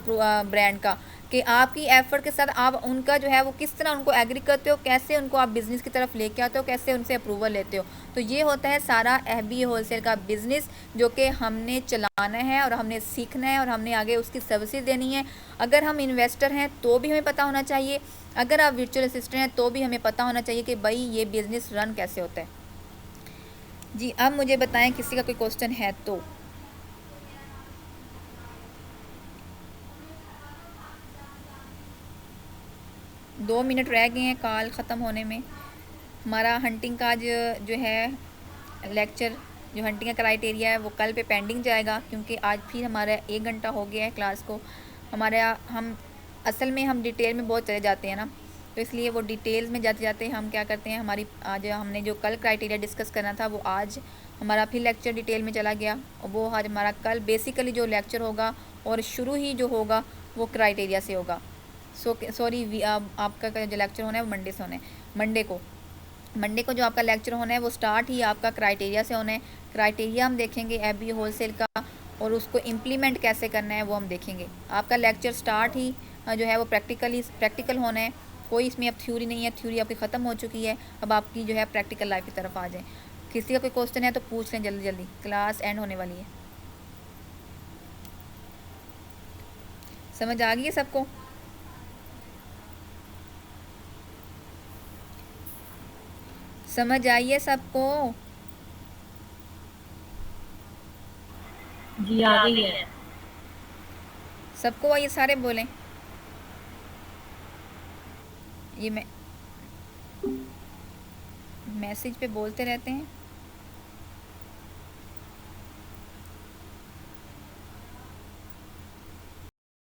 ब्रांड का, कि आपकी एफ़र्ट के साथ आप उनका जो है वो किस तरह उनको एग्री करते हो, कैसे उनको आप बिज़नेस की तरफ लेके आते हो, कैसे उनसे अप्रूवल लेते हो। तो ये होता है सारा एफबी होलसेल का बिज़नेस, जो कि हमने चलाना है और हमने सीखना है और हमने आगे उसकी सर्विसेज देनी है। अगर हम इन्वेस्टर हैं तो भी हमें पता होना चाहिए, अगर आप वर्चुअल असिस्टेंट हैं तो भी हमें पता होना चाहिए कि भाई ये बिज़नेस रन कैसे होता है। जी, अब मुझे बताएं किसी का कोई क्वेश्चन है तो। दो मिनट रह गए हैं कॉल ख़त्म होने में। हमारा हंटिंग का जो है लेक्चर, जो हंटिंग का क्राइटेरिया है वो कल पे पेंडिंग जाएगा, क्योंकि आज फिर हमारा 1 घंटा हो गया है क्लास को। हम असल में हम डिटेल में बहुत चले जाते हैं ना, तो इसलिए वो डिटेल्स में जाते जाते हम क्या करते हैं, हमारी आज हमने जो कल क्राइटेरिया डिस्कस करना था वो आज हमारा फिर लेक्चर डिटेल में चला गया, और वो आज हमारा कल बेसिकली जो लेक्चर होगा और शुरू ही जो होगा वो क्राइटेरिया से होगा। सॉरी, आपका जो लेक्चर होना है वो मंडे से होना है। मंडे को जो आपका लेक्चर होना है वो स्टार्ट ही आपका क्राइटेरिया से होना है। क्राइटेरिया हम देखेंगे एफबी होलसेल का, और उसको इम्प्लीमेंट कैसे करना है वो हम देखेंगे। आपका लेक्चर स्टार्ट ही जो है वो प्रैक्टिकल होना है। कोई इसमें अब थ्योरी नहीं है, थ्योरी आपकी ख़त्म हो चुकी है, अब आपकी जो है प्रैक्टिकल लाइफ की तरफ आ जाए। किसी का कोई क्वेश्चन है तो पूछ लें जल्दी जल्दी, क्लास एंड होने वाली है। समझ आ गई है सबको? समझ आई है सबको? जी आ गई है सबको, ये सारे बोलें। ये मैसेज पे बोलते रहते हैं।